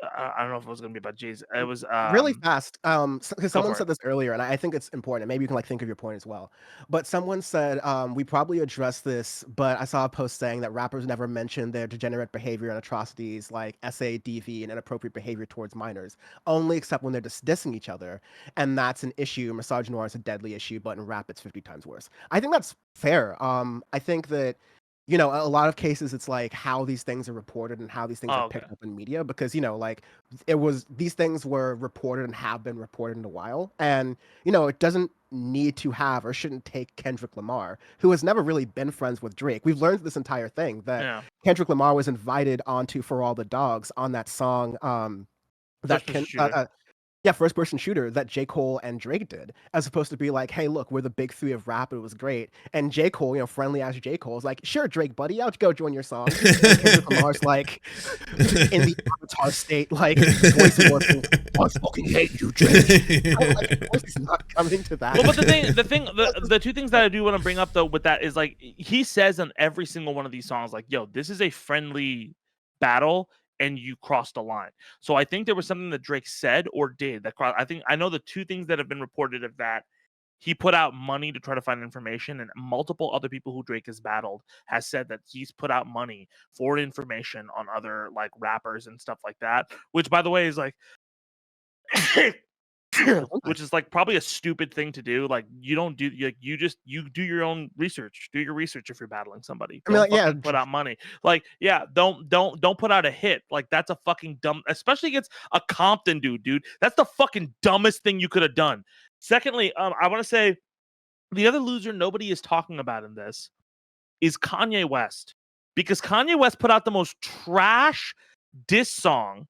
I don't know if it was gonna be about Jay's. It was really fast. Because someone said this earlier, and I think it's important. Maybe you can like think of your point as well. But someone said we probably addressed this, but I saw a post saying that rappers never mention their degenerate behavior and atrocities like SADV and inappropriate behavior towards minors, only except when they're just dissing each other, and that's an issue. Misogynoir is a deadly issue, but in rap it's 50 times worse. I think that's fair. I think that, you know, a lot of cases it's like how these things are reported and how these things are picked up in media, because, you know, like these things were reported and have been reported in a while. And, you know, it doesn't need to have or shouldn't take Kendrick Lamar, who has never really been friends with Drake. We've learned this entire thing that Kendrick Lamar was invited onto For All the Dogs on that song First Person Shooter that J. Cole and Drake did, as opposed to be like, hey, look, we're the big three of rap, it was great. And J. Cole, you know, friendly as J. Cole, is like, sure, Drake, buddy, I'll go join your song. And Kendrick Lamar's like, in the Avatar state, like, voice working, I fucking hate you, Drake. Like, of course he's not coming to that. Well, but the two things that I do want to bring up, though, with that is, like, he says on every single one of these songs, like, yo, this is a friendly battle, and you crossed a line. So I think there was something that Drake said or did that I know the two things that have been reported of that. He put out money to try to find information, and multiple other people who Drake has battled has said that he's put out money for information on other like rappers and stuff like that, which by the way is like which is like probably a stupid thing to do. Like you don't do you do your own research. Do your research if you're battling somebody. Don't put out money. Like don't put out a hit. Like that's a fucking dumb, especially against a Compton dude. That's the fucking dumbest thing you could have done. Secondly, I want to say the other loser nobody is talking about in this is Kanye West, because Kanye West put out the most trash diss song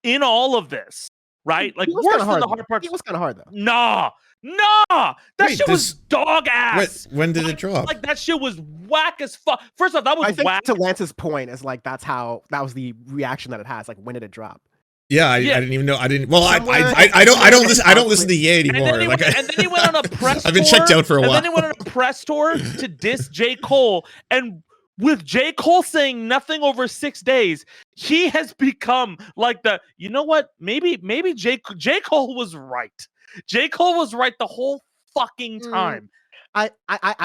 in all of this. Right, like worse than the hard parts. It was kind of hard though. Nah, Nah, that Wait, shit was dog ass. when did it drop? Like that shit was whack as fuck. First off, that was I think whack. to Lance's point is like that was the reaction that it has. Like, when did it drop? Yeah, I Yeah. didn't even know. I didn't. Well, Somewhere- I don't listen to Ye And anymore. then, Like, and then he went on a press I've been tour, checked out for a while. And then he went on a press tour to diss J. Cole. And with J. Cole saying nothing over 6 days, he has become like the, you know what? Maybe J. Cole was right. J. Cole was right the whole fucking time. I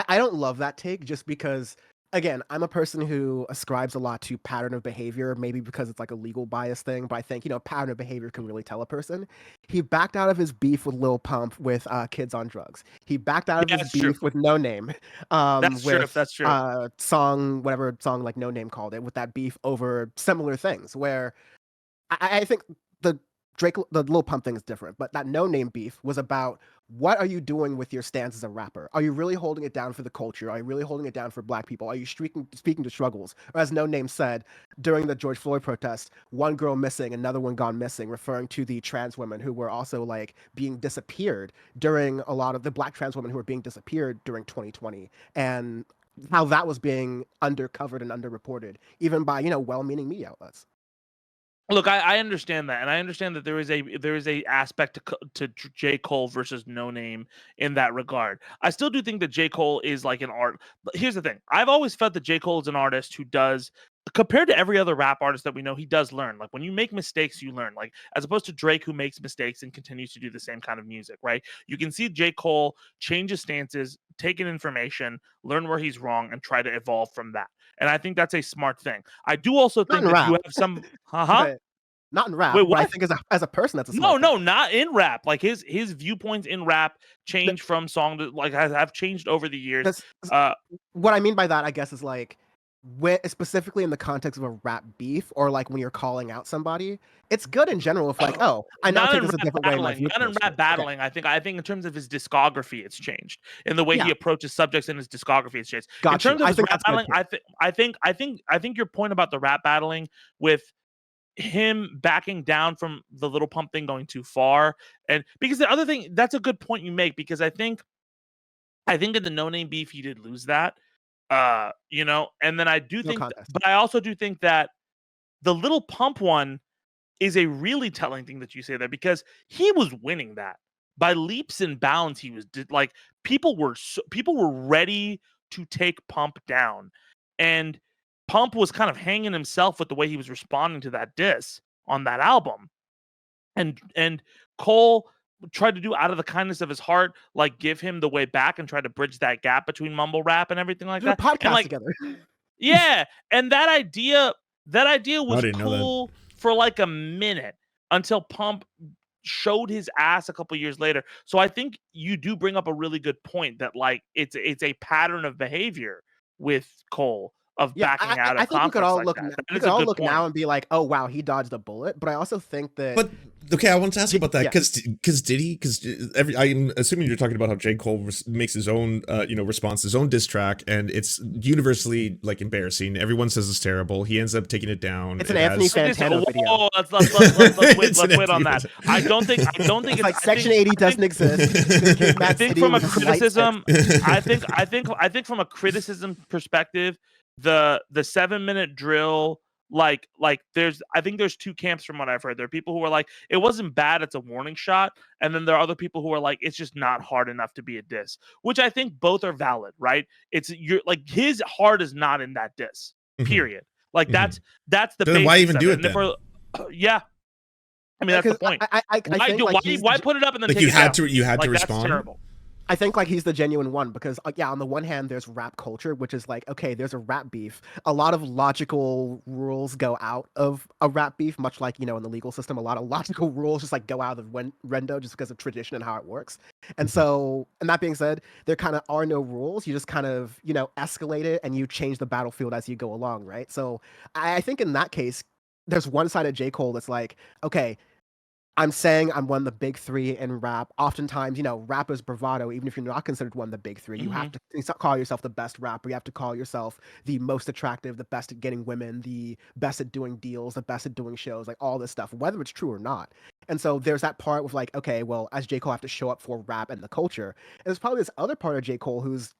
don't love that take, just because, again, I'm a person who ascribes a lot to pattern of behavior, maybe because it's like a legal bias thing, but I think, pattern of behavior can really tell a person. He backed out of his beef with Lil Pump with Kids on Drugs. He backed out of his beef with No Name. That's true. With whatever song like No Name called it, with that beef over similar things, where I think the Lil Pump thing is different, but that No Name beef was about, what are you doing with your stance as a rapper? Are you really holding it down for the culture? Are you really holding it down for Black people? Are you speaking to struggles? Or, as No Name said during the George Floyd protest, one girl missing, another one gone missing, referring to the trans women who were also like being disappeared during a lot of the Black trans women who were being disappeared during 2020, and how that was being undercovered and underreported, even by well-meaning media outlets. Look, I understand that, and I understand that there is a aspect to J. Cole versus No Name in that regard. I still do think that J. Cole is like an art. Here's the thing: I've always felt that J. Cole is an artist who does, compared to every other rap artist that we know, he does learn. Like, when you make mistakes, you learn. Like, as opposed to Drake, who makes mistakes and continues to do the same kind of music, right? You can see J. Cole change his stances, take in information, learn where he's wrong, and try to evolve from that. And I think that's a smart thing. I do also think that you have some, not in rap. Wait, but I think as a person, that's a no, smart thing. not in rap. Like his viewpoints in rap change from song to, like, have changed over the years. What I mean by that, I guess, is like, specifically in the context of a rap beef, or like when you're calling out somebody, it's good in general if like, I now take this a different way. Not in rap battling. Okay. I think in terms of his discography, it's changed. In the way he approaches subjects in his discography, it's changed. In terms of his rap battling, I think your point about the rap battling with him backing down from the Little Pump thing going too far, and because the other thing, that's a good point you make, because I think in the No Name beef he did lose that, and then I do think, but I also do think that the Little Pump one is a really telling thing that you say there, because he was winning that by leaps and bounds. He was like, people were ready to take Pump down, and Pump was kind of hanging himself with the way he was responding to that diss on that album. And Cole tried to do, out of the kindness of his heart, like, give him the way back and try to bridge that gap between mumble rap and everything like that. Podcast and, like, together. Yeah, and that idea was cool for like a minute, until Pump showed his ass a couple years later. So I think you do bring up a really good point, that like it's a pattern of behavior with Cole of backing out of I think we could all look, point now and be like, oh wow, he dodged a bullet. But I also think that. But okay, I want to ask about that, because I'm assuming you're talking about how J. Cole makes his own response, his own diss track, and it's universally like embarrassing. Everyone says it's terrible. He ends up taking it down. It's an Anthony Fantano video. Oh, let's wait on that. I don't think it's like Section 80 doesn't exist. I think from a criticism, I think from a criticism perspective, the 7-minute drill, like there's two camps from what I've heard. There are people who are like, it wasn't bad, it's a warning shot, and then there are other people who are like, it's just not hard enough to be a diss, which I think both are valid, right? You're like, his heart is not in that diss, period. Like that's the then why even do it then? Yeah, I mean, that's the point. Why put it up and then like, take you it had down? to Like, respond? That's terrible. I think like he's the genuine one, because on the one hand there's rap culture, which is like, okay, there's a rap beef. A lot of logical rules go out of a rap beef, much like, in the legal system, a lot of logical rules just like go out of rendo just because of tradition and how it works. And so, and that being said, there kind of are no rules. You just kind of, escalate it and you change the battlefield as you go along, right? So I think in that case, there's one side of J. Cole that's like, okay, I'm saying I'm one of the big three in rap. Oftentimes, rap is bravado, even if you're not considered one of the big three. You have to call yourself the best rapper. You have to call yourself the most attractive, the best at getting women, the best at doing deals, the best at doing shows, like all this stuff, whether it's true or not. And so there's that part with like, okay, well, as J. Cole, I have to show up for rap and the culture. And there's probably this other part of J. Cole who's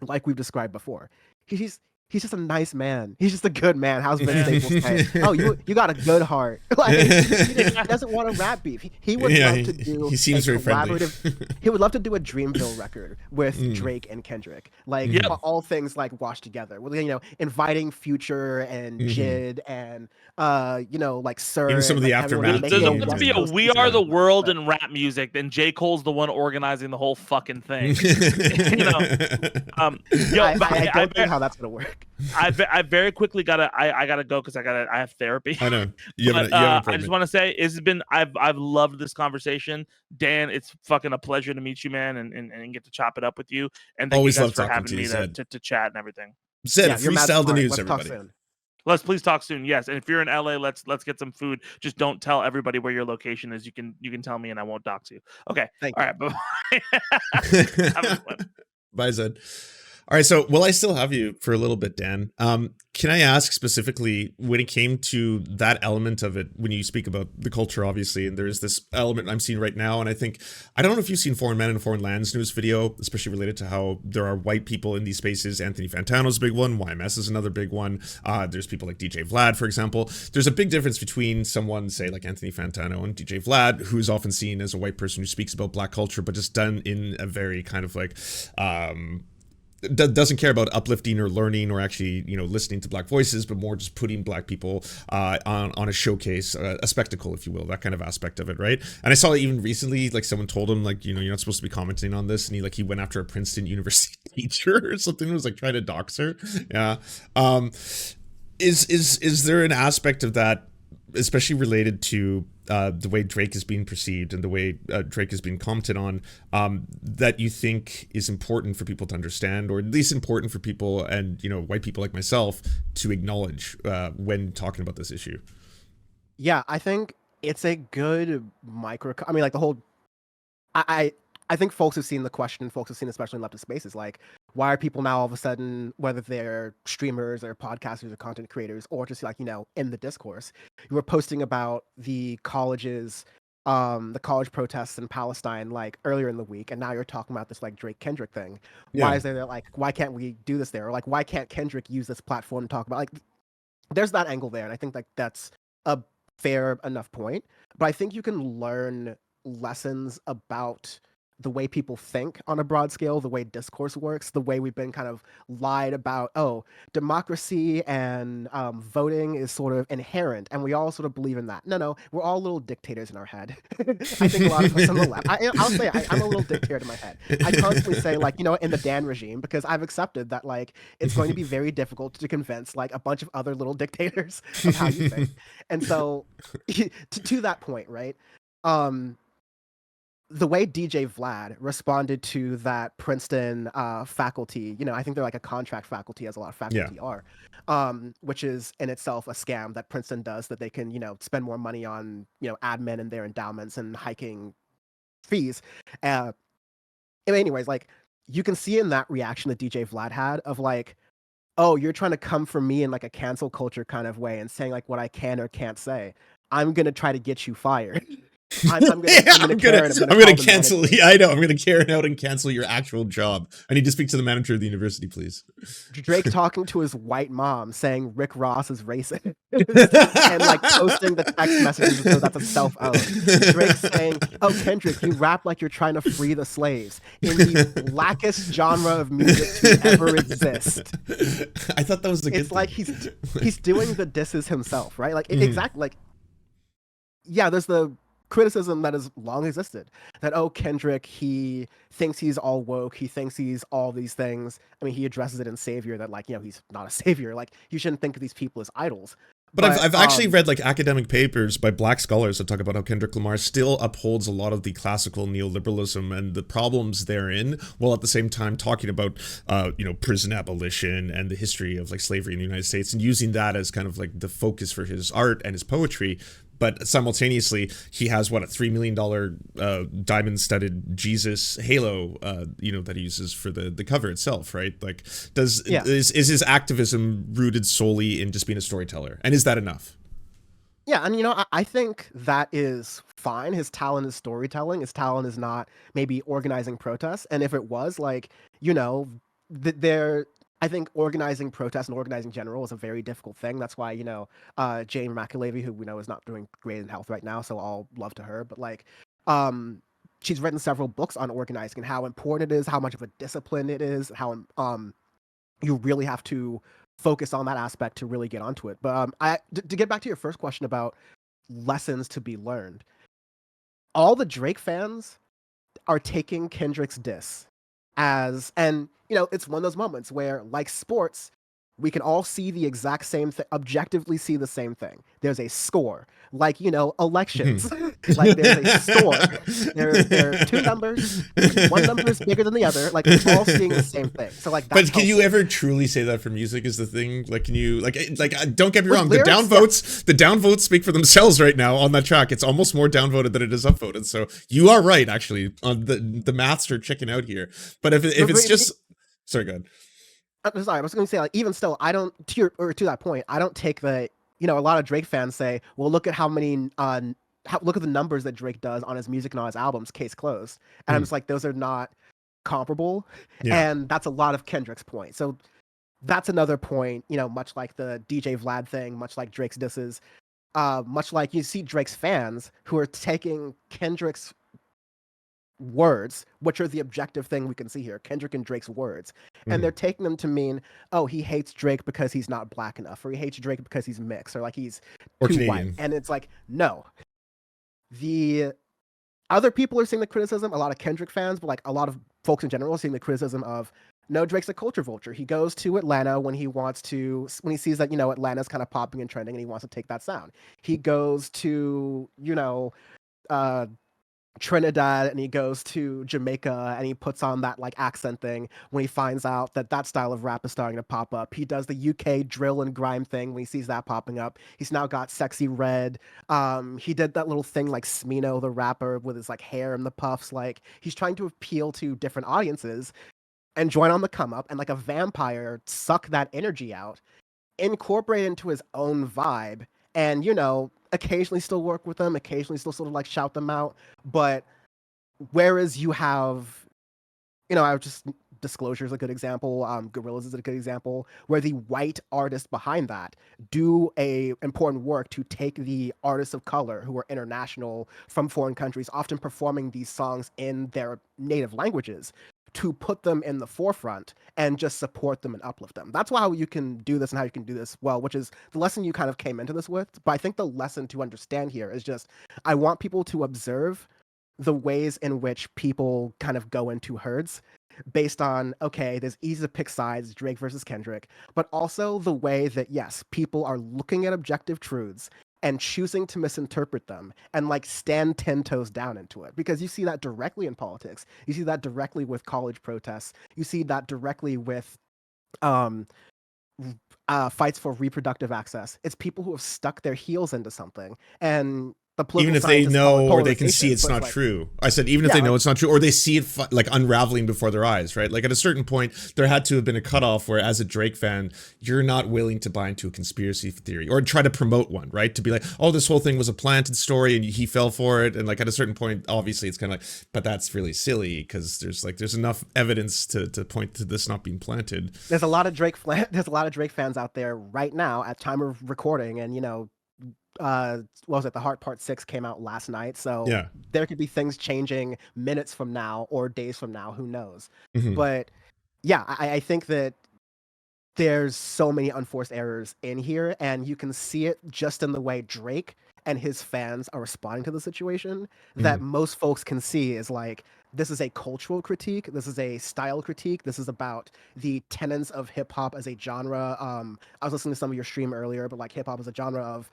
like we've described before. He's he's just a nice man. He's just a good man. How's Vince Staples say? Oh, you got a good heart. Like he doesn't want a rap beef. He would love to do he seems a very friendly. he would love to do a Dreamville record with Drake and Kendrick. Like all things like washed together. Well, you know, inviting Future and Jid and you know, like Sir. Even some of the like, aftermath. There's going to be a We Are the World in rap music, then J. Cole's the one organizing the whole fucking thing. You know, I don't think how that's gonna work. I very quickly I gotta go because I have therapy. I know. I just want to say it's been I've loved this conversation, Dan. It's fucking a pleasure to meet you, man, and get to chop it up with you. And thank Always you guys love for talking having me to chat and everything. Zed, you're mad freestyle the smart. news, Let's everybody. talk soon. Let's please talk soon. Yes, and if you're in LA, let's get some food. Just don't tell everybody where your location is. You can tell me, and I won't dox you. Okay. All right. Bye. Bye, Zed. All right, so will I still have you for a little bit, Dan? Can I ask specifically when it came to that element of it, when you speak about the culture, obviously, and there's this element I'm seeing right now, and I don't know if you've seen Foreign Men and Foreign Lands news video, especially related to how there are white people in these spaces. Anthony Fantano's a big one. YMS is another big one. There's people like DJ Vlad, for example. There's a big difference between someone, say, like Anthony Fantano and DJ Vlad, who's often seen as a white person who speaks about black culture, but just done in a very kind of like, doesn't care about uplifting or learning or actually, you know, listening to black voices, but more just putting black people on a showcase, a spectacle, if you will, that kind of aspect of it, right? And I saw even recently, like someone told him, like, you know, you're not supposed to be commenting on this, and he went after a Princeton University teacher or something. It was like trying to dox her. Yeah. Is there an aspect of that, especially related to the way Drake is being perceived and the way Drake is being commented on, that you think is important for people to understand, or at least important for people and, you know, white people like myself to acknowledge when talking about this issue? Yeah, I think it's a good micro. I mean, like the whole. I think folks have seen the question. Folks have seen, especially in leftist spaces, like why are people now all of a sudden, whether they're streamers or podcasters or content creators, or just like, you know, in the discourse, you were posting about the colleges, the college protests in Palestine like earlier in the week, and now you're talking about this like Drake Kendrick thing. Why is there like, why can't we do this there? Or like, why can't Kendrick use this platform to talk about, like, there's that angle there, and I think like that's a fair enough point. But I think you can learn lessons about the way people think on a broad scale, the way discourse works, the way we've been kind of lied about, oh, democracy and voting is sort of inherent, and we all sort of believe in that. No, we're all little dictators in our head. I think a lot of us on the left, I'll say I'm a little dictator in my head. I constantly say, like, you know, in the Dan regime, because I've accepted that, like, it's going to be very difficult to convince, like, a bunch of other little dictators of how you think. And so, to that point, right, the way DJ Vlad responded to that Princeton faculty, you know, I think they're like a contract faculty, as a lot of faculty are, which is in itself a scam that Princeton does, that they can, you know, spend more money on, you know, admin and their endowments and hiking fees. Anyways, like, you can see in that reaction that DJ Vlad had of like, oh, you're trying to come for me in like a cancel culture kind of way and saying like what I can or can't say. I'm going to try to get you fired. I'm gonna cancel. I know. I'm gonna Karen out and cancel your actual job. I need to speak to the manager of the university, please. Drake talking to his white mom saying Rick Ross is racist and like posting the text messages as though that's a self-own. Drake saying, "Oh, Kendrick, you rap like you're trying to free the slaves in the blackest genre of music to ever exist." I thought that was the good It's like he's doing the disses himself, right? Like exactly. Like, yeah, there's the criticism that has long existed that, oh, Kendrick, he thinks he's all woke, he thinks he's all these things. I mean, he addresses it in Savior that, like, you know, he's not a savior, like, you shouldn't think of these people as idols. But I've actually read like academic papers by black scholars that talk about how Kendrick Lamar still upholds a lot of the classical neoliberalism and the problems therein, while at the same time talking about you know, prison abolition and the history of like slavery in the United States, and using that as kind of like the focus for his art and his poetry. But simultaneously, he has what, a $3 million diamond-studded Jesus halo, you know, that he uses for the cover itself, right? Like, is his activism rooted solely in just being a storyteller, and is that enough? Yeah, and I think that is fine. His talent is storytelling. His talent is not maybe organizing protests. And if it was, like, you know, there, I think organizing protests and organizing general is a very difficult thing. That's why, Jane McAlevey, who we know is not doing great in health right now, so all love to her. But like, um, she's written several books on organizing and how important it is, how much of a discipline it is, how you really have to focus on that aspect to really get onto it. But to get back to your first question about lessons to be learned, all the Drake fans are taking Kendrick's diss as, and it's one of those moments where, like sports, we can all see the exact same thing, objectively see the same thing. There's a score, like, elections. Like, there's a score. There are two numbers. One number is bigger than the other. Like, we're all seeing the same thing. So, like, that's But can you ever truly say that for music is the thing? Like, can you, like, don't get me wrong, lyrics, the downvotes speak for themselves right now on that track. It's almost more downvoted than it is upvoted. So you are right, actually. The maths are checking out here. But if it's just, sorry, go ahead. I'm sorry, I was going to say, like, even still, I don't, to that point, I don't take the, a lot of Drake fans say, well, look at how many, look at the numbers that Drake does on his music and on his albums, case closed. And I'm just like, those are not comparable. Yeah. And that's a lot of Kendrick's point. So that's another point, much like the DJ Vlad thing, much like Drake's disses, much like you see Drake's fans who are taking Kendrick's words, which are the objective thing we can see here, Kendrick and Drake's words, and they're taking them to mean, oh, he hates Drake because he's not black enough, or he hates Drake because he's mixed, or like he's or too Canadian. white. And it's like, no. The other people are seeing the criticism, a lot of Kendrick fans, but like a lot of folks in general are seeing the criticism of, no, Drake's a culture vulture. He goes to Atlanta when he sees that, Atlanta's kind of popping and trending and he wants to take that sound. He goes to, Trinidad and he goes to Jamaica and he puts on that like accent thing when he finds out that style of rap is starting to pop up. He does the UK drill and grime thing when he sees that popping up. He's now got Sexy Red. He did that little thing like Smino the rapper with his like hair and the puffs. Like, he's trying to appeal to different audiences and join on the come up and like a vampire suck that energy out, incorporate it into his own vibe, and occasionally still work with them, occasionally still sort of like shout them out. But whereas you have, I would just, Disclosure is a good example, Gorillaz is a good example, where the white artists behind that do a important work to take the artists of color who are international from foreign countries, often performing these songs in their native languages, to put them in the forefront and just support them and uplift them. That's how you can do this and how you can do this well, which is the lesson you kind of came into this with. But I think the lesson to understand here is just, I want people to observe the ways in which people kind of go into herds based on, okay, there's easy to pick sides, Drake versus Kendrick, but also the way that, yes, people are looking at objective truths and choosing to misinterpret them and like stand 10 toes down into it. Because you see that directly in politics. You see that directly with college protests. You see that directly with fights for reproductive access. It's people who have stuck their heels into something, and even if they know or they can see it's not true. I said, even if they know it's not true, or they see it like unraveling before their eyes, right? Like at a certain point, there had to have been a cutoff where, as a Drake fan, you're not willing to buy into a conspiracy theory or try to promote one, right? To be like, oh, this whole thing was a planted story and he fell for it. And like at a certain point, obviously, it's kind of like, but that's really silly because there's enough evidence to point to this not being planted. There's a lot of Drake fans out there right now at time of recording, and what was it? The Heart Part 6 came out last night. So yeah, there could be things changing minutes from now or days from now. Who knows? Mm-hmm. But yeah, I think that there's so many unforced errors in here, and you can see it just in the way Drake and his fans are responding to the situation that most folks can see is like, this is a cultural critique. This is a style critique. This is about the tenets of hip hop as a genre. I was listening to some of your stream earlier, but like hip hop as a genre of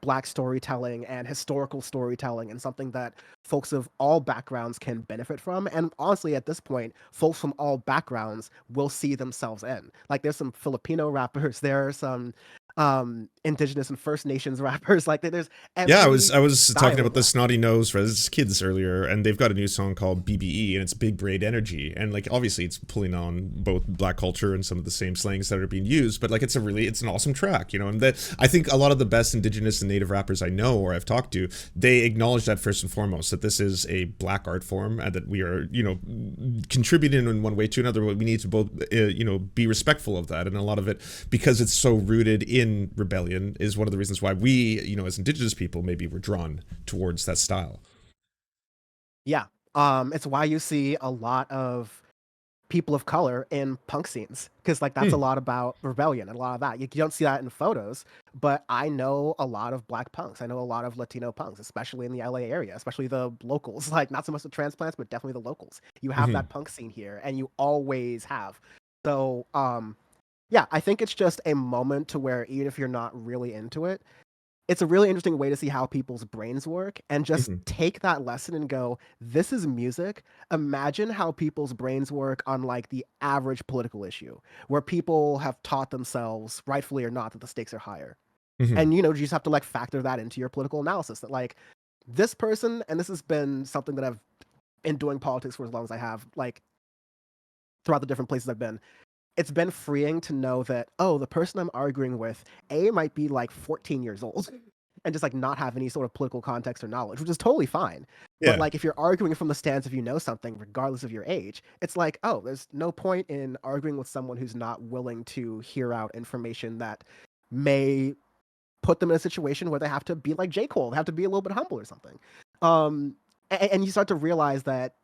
Black storytelling and historical storytelling, and something that folks of all backgrounds can benefit from. And honestly, at this point, folks from all backgrounds will see themselves in. Like, there's some Filipino rappers, there are some indigenous and First Nations rappers. Like there's Yeah, I every was talking style about of the rap. Snotty Nose Res Kids earlier, and they've got a new song called BBE, and it's Big Braid Energy, and like obviously it's pulling on both black culture and some of the same slangs that are being used, but like it's an awesome track, you know. And that I think a lot of the best indigenous and native rappers I know or I've talked to, they acknowledge that first and foremost, that this is a black art form and that we are, you know, contributing in one way to another. But we need to both, you know, be respectful of that, and a lot of it, because it's so rooted in rebellion, is one of the reasons why we, you know, as indigenous people, maybe were drawn towards that style. Yeah. It's why you see a lot of people of color in punk scenes, because like that's a lot about rebellion and a lot of that. You don't see that in photos, but I know a lot of black punks. I know a lot of Latino punks, especially in the LA area, especially the locals. Like not so much the transplants, but definitely the locals. You have that punk scene here, and you always have. So yeah, I think it's just a moment to where even if you're not really into it, it's a really interesting way to see how people's brains work and just take that lesson and go, this is music. Imagine how people's brains work on like the average political issue where people have taught themselves, rightfully or not, that the stakes are higher. And, you know, you just have to like factor that into your political analysis that like this person, and this has been something that I've been doing politics for as long as I have, like throughout the different places I've been. It's been freeing to know that, oh, the person I'm arguing with, A, might be like 14 years old and just like not have any sort of political context or knowledge, which is totally fine. Yeah. But like if you're arguing from the stance of you know something, regardless of your age, it's like, oh, there's no point in arguing with someone who's not willing to hear out information that may put them in a situation where they have to be like J. Cole, they have to be a little bit humble or something. And you start to realize that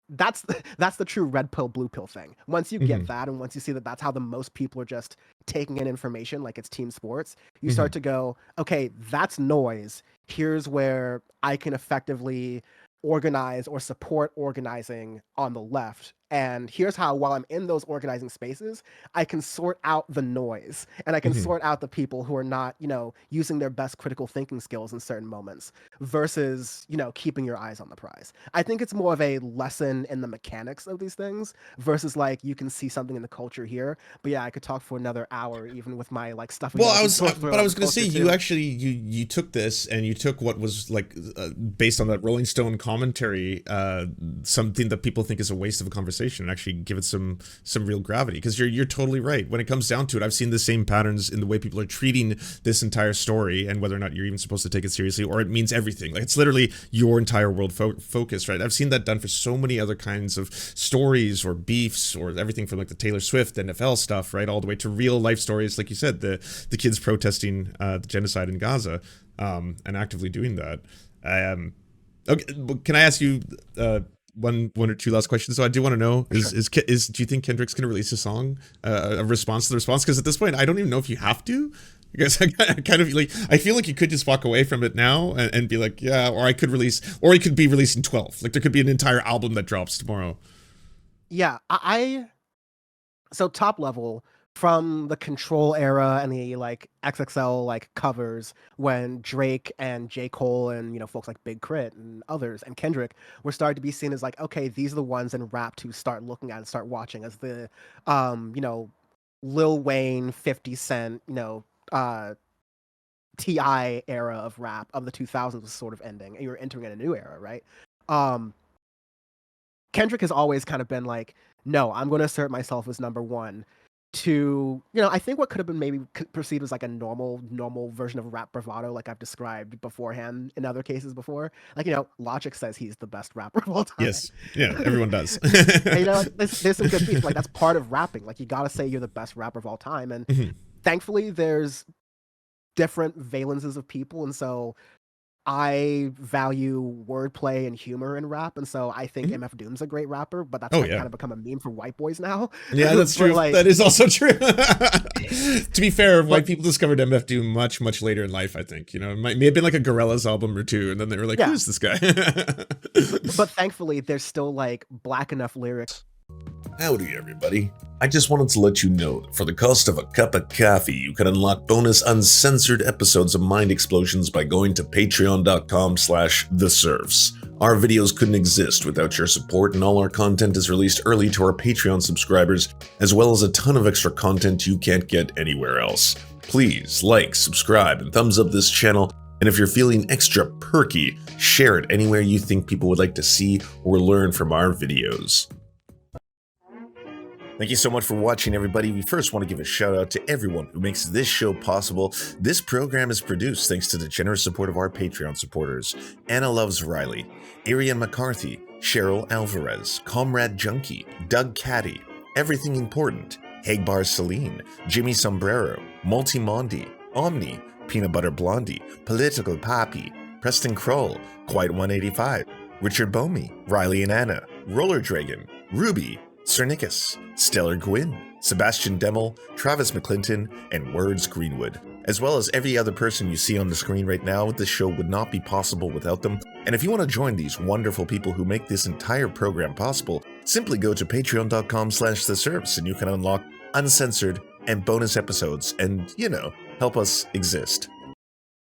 that's the true red pill blue pill thing. Once you get that, and once you see that that's how the most people are just taking in information, like it's team sports, you start to go, okay, that's noise. Here's where I can effectively organize or support organizing on the left. And here's how, while I'm in those organizing spaces, I can sort out the noise and I can sort out the people who are not, you know, using their best critical thinking skills in certain moments versus, you know, keeping your eyes on the prize. I think it's more of a lesson in the mechanics of these things versus like you can see something in the culture here. But yeah, I could talk for another hour even with my like stuff. Well, I was going to say, you actually, you took this and you took what was like based on that Rolling Stone commentary, something that people think is a waste of a conversation, and actually give it some real gravity, because you're totally right. When it comes down to it, I've seen the same patterns in the way people are treating this entire story and whether or not you're even supposed to take it seriously, or it means everything. Like it's literally your entire world focus, right? I've seen that done for so many other kinds of stories or beefs, or everything from like the Taylor Swift NFL stuff, right, all the way to real life stories, like you said, the kids protesting the genocide in Gaza, and actively doing that. Okay, can I ask you one or two last questions? So I do want to know is do you think Kendrick's gonna release a song, a response to the response? Because at this point, I don't even know if you have to. Because I kind of like, I feel like you could just walk away from it now and be like, yeah, or I could release, or it could be released in 12. Like there could be an entire album that drops tomorrow. Yeah, so top level, from the Control era and the like XXL like covers when Drake and J. Cole and, you know, folks like Big Crit and others and Kendrick were started to be seen as like, okay, these are the ones in rap to start looking at and start watching, as the you know, Lil Wayne, 50 Cent, you know, T.I. era of rap of the 2000s was sort of ending and you were entering in a new era, right? Kendrick has always kind of been like, no, I'm going to assert myself as number one. To, you know, I think what could have been maybe perceived as like a normal version of rap bravado, like I've described beforehand in other cases before. Like, you know, Logic says he's the best rapper of all time. Yes, yeah, everyone does. And, you know, there's some good beats. Like that's part of rapping. Like you got to say you're the best rapper of all time. And thankfully, there's different valences of people, and so I value wordplay and humor in rap, and so I think MF Doom's a great rapper, but that's kind of become a meme for white boys now. Yeah, that's true. Like, that is also true. To be fair, white people discovered MF Doom much later in life, I think. You know, it may have been like a Gorillaz album or two, and then they were like, who's this guy? But thankfully, there's still like black enough lyrics. Howdy everybody. I just wanted to let you know that for the cost of a cup of coffee, you can unlock bonus uncensored episodes of Mind Explosions by going to patreon.com/the Serfs. Our videos couldn't exist without your support, and all our content is released early to our Patreon subscribers, as well as a ton of extra content you can't get anywhere else. Please like, subscribe, and thumbs up this channel. And if you're feeling extra perky, share it anywhere you think people would like to see or learn from our videos. Thank you so much for watching, everybody. We first want to give a shout out to everyone who makes this show possible. This program is produced thanks to the generous support of our Patreon supporters: Anna Loves Riley, Arian McCarthy, Cheryl Alvarez, Comrade Junkie, Doug Caddy, Everything Important, Hagbar Celine, Jimmy Sombrero, Multi Mondi, Omni, Peanut Butter Blondie, Political Poppy, Preston Kroll, Quiet 185, Richard Bomey, Riley and Anna, Roller Dragon, Ruby, Cernicus, Stellar Gwyn, Sebastian Demmel, Travis McClinton, and Words Greenwood. As well as every other person you see on the screen right now, this show would not be possible without them. And if you want to join these wonderful people who make this entire program possible, simply go to patreon.com/theserfs and you can unlock uncensored and bonus episodes and, help us exist.